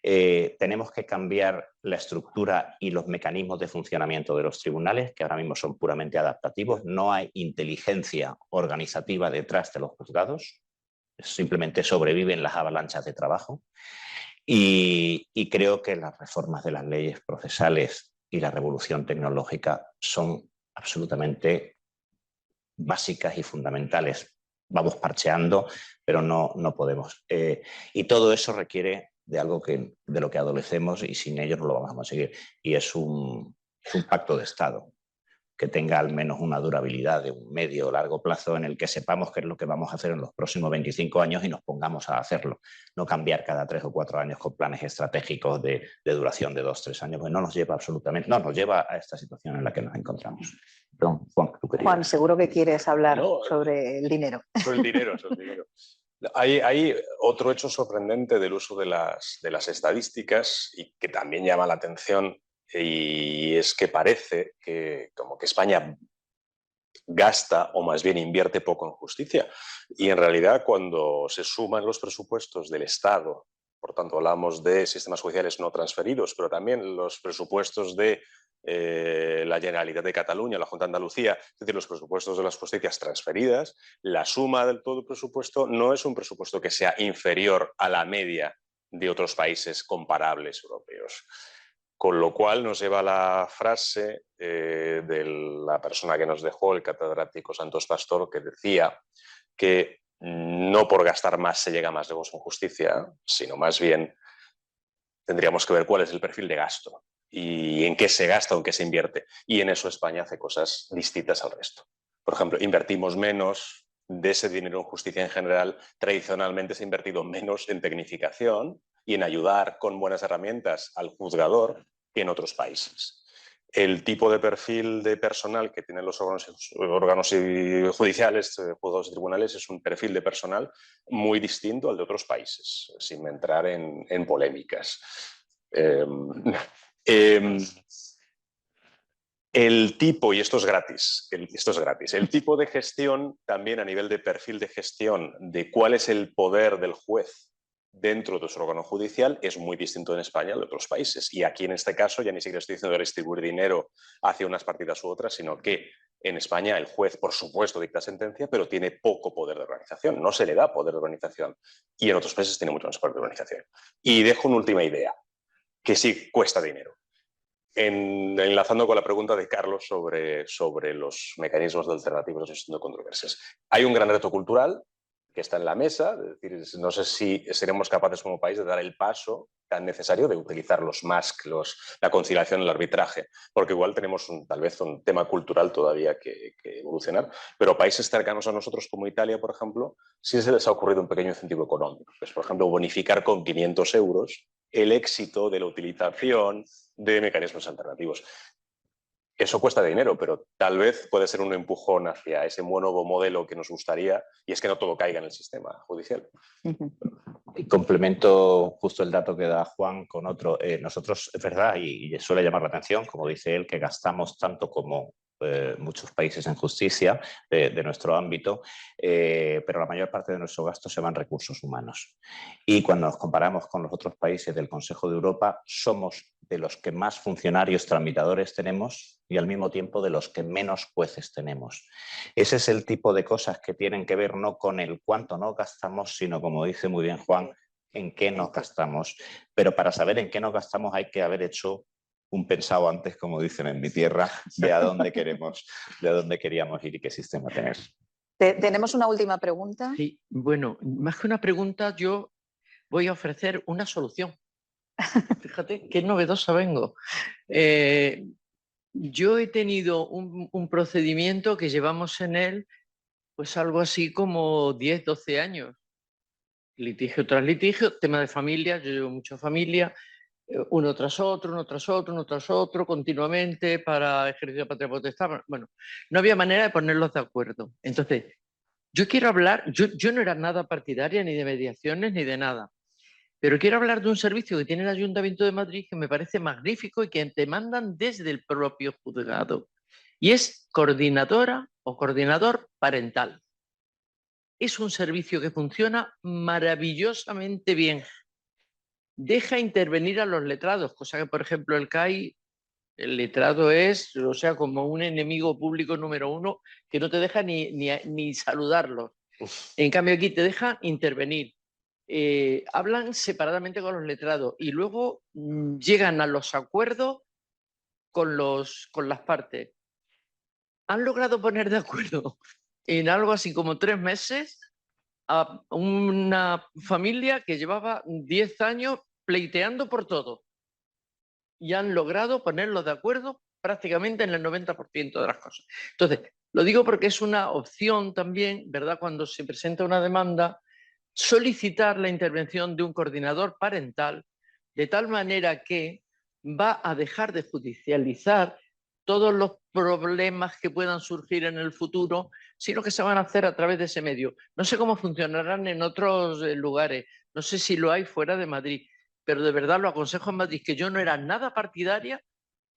Tenemos que cambiar la estructura y los mecanismos de funcionamiento de los tribunales, que ahora mismo son puramente adaptativos. No hay inteligencia organizativa detrás de los juzgados, simplemente sobreviven las avalanchas de trabajo. Y creo que las reformas de las leyes procesales y la revolución tecnológica son absolutamente básicas y fundamentales. Vamos parcheando, pero no podemos. Y todo eso requiere de algo de lo que adolecemos, y sin ello no lo vamos a conseguir. Y es un pacto de Estado que tenga al menos una durabilidad de un medio o largo plazo, en el que sepamos qué es lo que vamos a hacer en los próximos 25 años y nos pongamos a hacerlo. No cambiar cada 3 o 4 años con planes estratégicos de duración de 2 o 3 años, pues no nos lleva a esta situación en la que nos encontramos. Perdón, Juan, tú querías. Juan, seguro que quieres hablar sobre el dinero. Sobre el dinero. Hay otro hecho sorprendente del uso de las estadísticas y que también llama la atención, y es que parece que como que España gasta o más bien invierte poco en justicia. Y en realidad cuando se suman los presupuestos del Estado, por tanto hablamos de sistemas judiciales no transferidos, pero también los presupuestos de la Generalitat de Cataluña, la Junta de Andalucía, es decir, los presupuestos de las justicias transferidas, la suma del todo el presupuesto no es un presupuesto que sea inferior a la media de otros países comparables europeos. Con lo cual nos lleva la frase de la persona que nos dejó, el catedrático Santos Pastor, que decía que no por gastar más se llega más lejos en justicia, sino más bien tendríamos que ver cuál es el perfil de gasto y en qué se gasta o en qué se invierte. Y en eso España hace cosas distintas al resto. Por ejemplo, invertimos menos de ese dinero en justicia en general. Tradicionalmente se ha invertido menos en tecnificación y en ayudar con buenas herramientas al juzgador que en otros países. El tipo de perfil de personal que tienen los órganos judiciales, juzgados y tribunales, es un perfil de personal muy distinto al de otros países, sin entrar en polémicas. El tipo, y esto es gratis, el tipo de gestión también a nivel de perfil de gestión de cuál es el poder del juez dentro de su órgano judicial es muy distinto en España de otros países. Y aquí en este caso ya ni siquiera estoy diciendo de distribuir dinero hacia unas partidas u otras, sino que en España el juez, por supuesto, dicta sentencia, pero tiene poco poder de organización, no se le da poder de organización. Y en otros países tiene mucho más poder de organización. Y dejo una última idea, que sí cuesta dinero. Enlazando con la pregunta de Carlos sobre los mecanismos de alternativos de gestión de controversias. Hay un gran reto cultural que está en la mesa, es decir, no sé si seremos capaces como país de dar el paso tan necesario de utilizar los MASC, la conciliación, el arbitraje, porque igual tenemos tal vez un tema cultural todavía que evolucionar, pero países cercanos a nosotros como Italia, por ejemplo, sí se les ha ocurrido un pequeño incentivo económico, pues, por ejemplo, bonificar con 500 euros el éxito de la utilización de mecanismos alternativos. Eso cuesta dinero, pero tal vez puede ser un empujón hacia ese nuevo modelo que nos gustaría, y es que no todo caiga en el sistema judicial. Y complemento justo el dato que da Juan con otro. Nosotros, es verdad, y suele llamar la atención, como dice él, que gastamos tanto como muchos países en justicia de nuestro ámbito, pero la mayor parte de nuestro gasto se va en recursos humanos. Y cuando nos comparamos con los otros países del Consejo de Europa, somos de los que más funcionarios tramitadores tenemos y al mismo tiempo de los que menos jueces tenemos. Ese es el tipo de cosas que tienen que ver no con el cuánto nos gastamos, sino, como dice muy bien Juan, en qué nos gastamos. Pero para saber en qué nos gastamos hay que haber hecho un pensado antes, como dicen en mi tierra, de a dónde queríamos ir y qué sistema tener. Tenemos una última pregunta. Sí, bueno, más que una pregunta, yo voy a ofrecer una solución. Fíjate qué novedosa vengo. Yo he tenido un procedimiento que llevamos en él pues algo así como 10, 12 años. Litigio tras litigio, tema de familia, yo llevo mucha familia, uno tras otro, uno tras otro, uno tras otro, continuamente para ejercicio de patria potestad. Bueno, no había manera de ponerlos de acuerdo. Entonces, yo quiero hablar, yo no era nada partidaria ni de mediaciones ni de nada, pero quiero hablar de un servicio que tiene el Ayuntamiento de Madrid que me parece magnífico y que te mandan desde el propio juzgado. Y es coordinadora o coordinador parental. Es un servicio que funciona maravillosamente bien. Deja intervenir a los letrados, cosa que, por ejemplo, el CAI, el letrado es, o sea, como un enemigo público número uno que no te deja ni saludarlo. En cambio, aquí te deja intervenir. Hablan separadamente con los letrados y luego llegan a los acuerdos con las partes. Han logrado poner de acuerdo en algo así como 3 meses a una familia que llevaba 10 años pleiteando por todo y han logrado ponerlos de acuerdo prácticamente en el 90% de las cosas. Entonces, lo digo porque es una opción también, ¿verdad? Cuando se presenta una demanda, solicitar la intervención de un coordinador parental de tal manera que va a dejar de judicializar todos los problemas que puedan surgir en el futuro, sino que se van a hacer a través de ese medio. No sé cómo funcionarán en otros lugares, no sé si lo hay fuera de Madrid, pero de verdad lo aconsejo en Madrid, que yo no era nada partidaria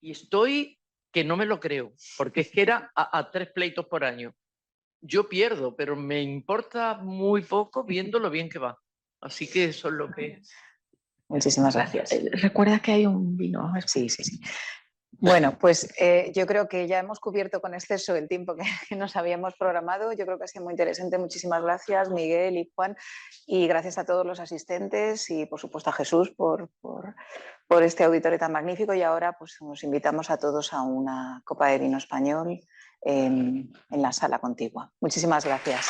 y estoy que no me lo creo, porque es que era a 3 pleitos por año. Yo pierdo, pero me importa muy poco viendo lo bien que va. Así que eso es lo que... Muchísimas gracias. Recuerda que hay un vino. Sí, sí, sí. Bueno, pues yo creo que ya hemos cubierto con exceso el tiempo que nos habíamos programado. Yo creo que ha sido muy interesante. Muchísimas gracias, Miguel y Juan. Y gracias a todos los asistentes y, por supuesto, a Jesús por este auditorio tan magnífico. Y ahora pues nos invitamos a todos a una copa de vino español en la sala contigua. Muchísimas gracias.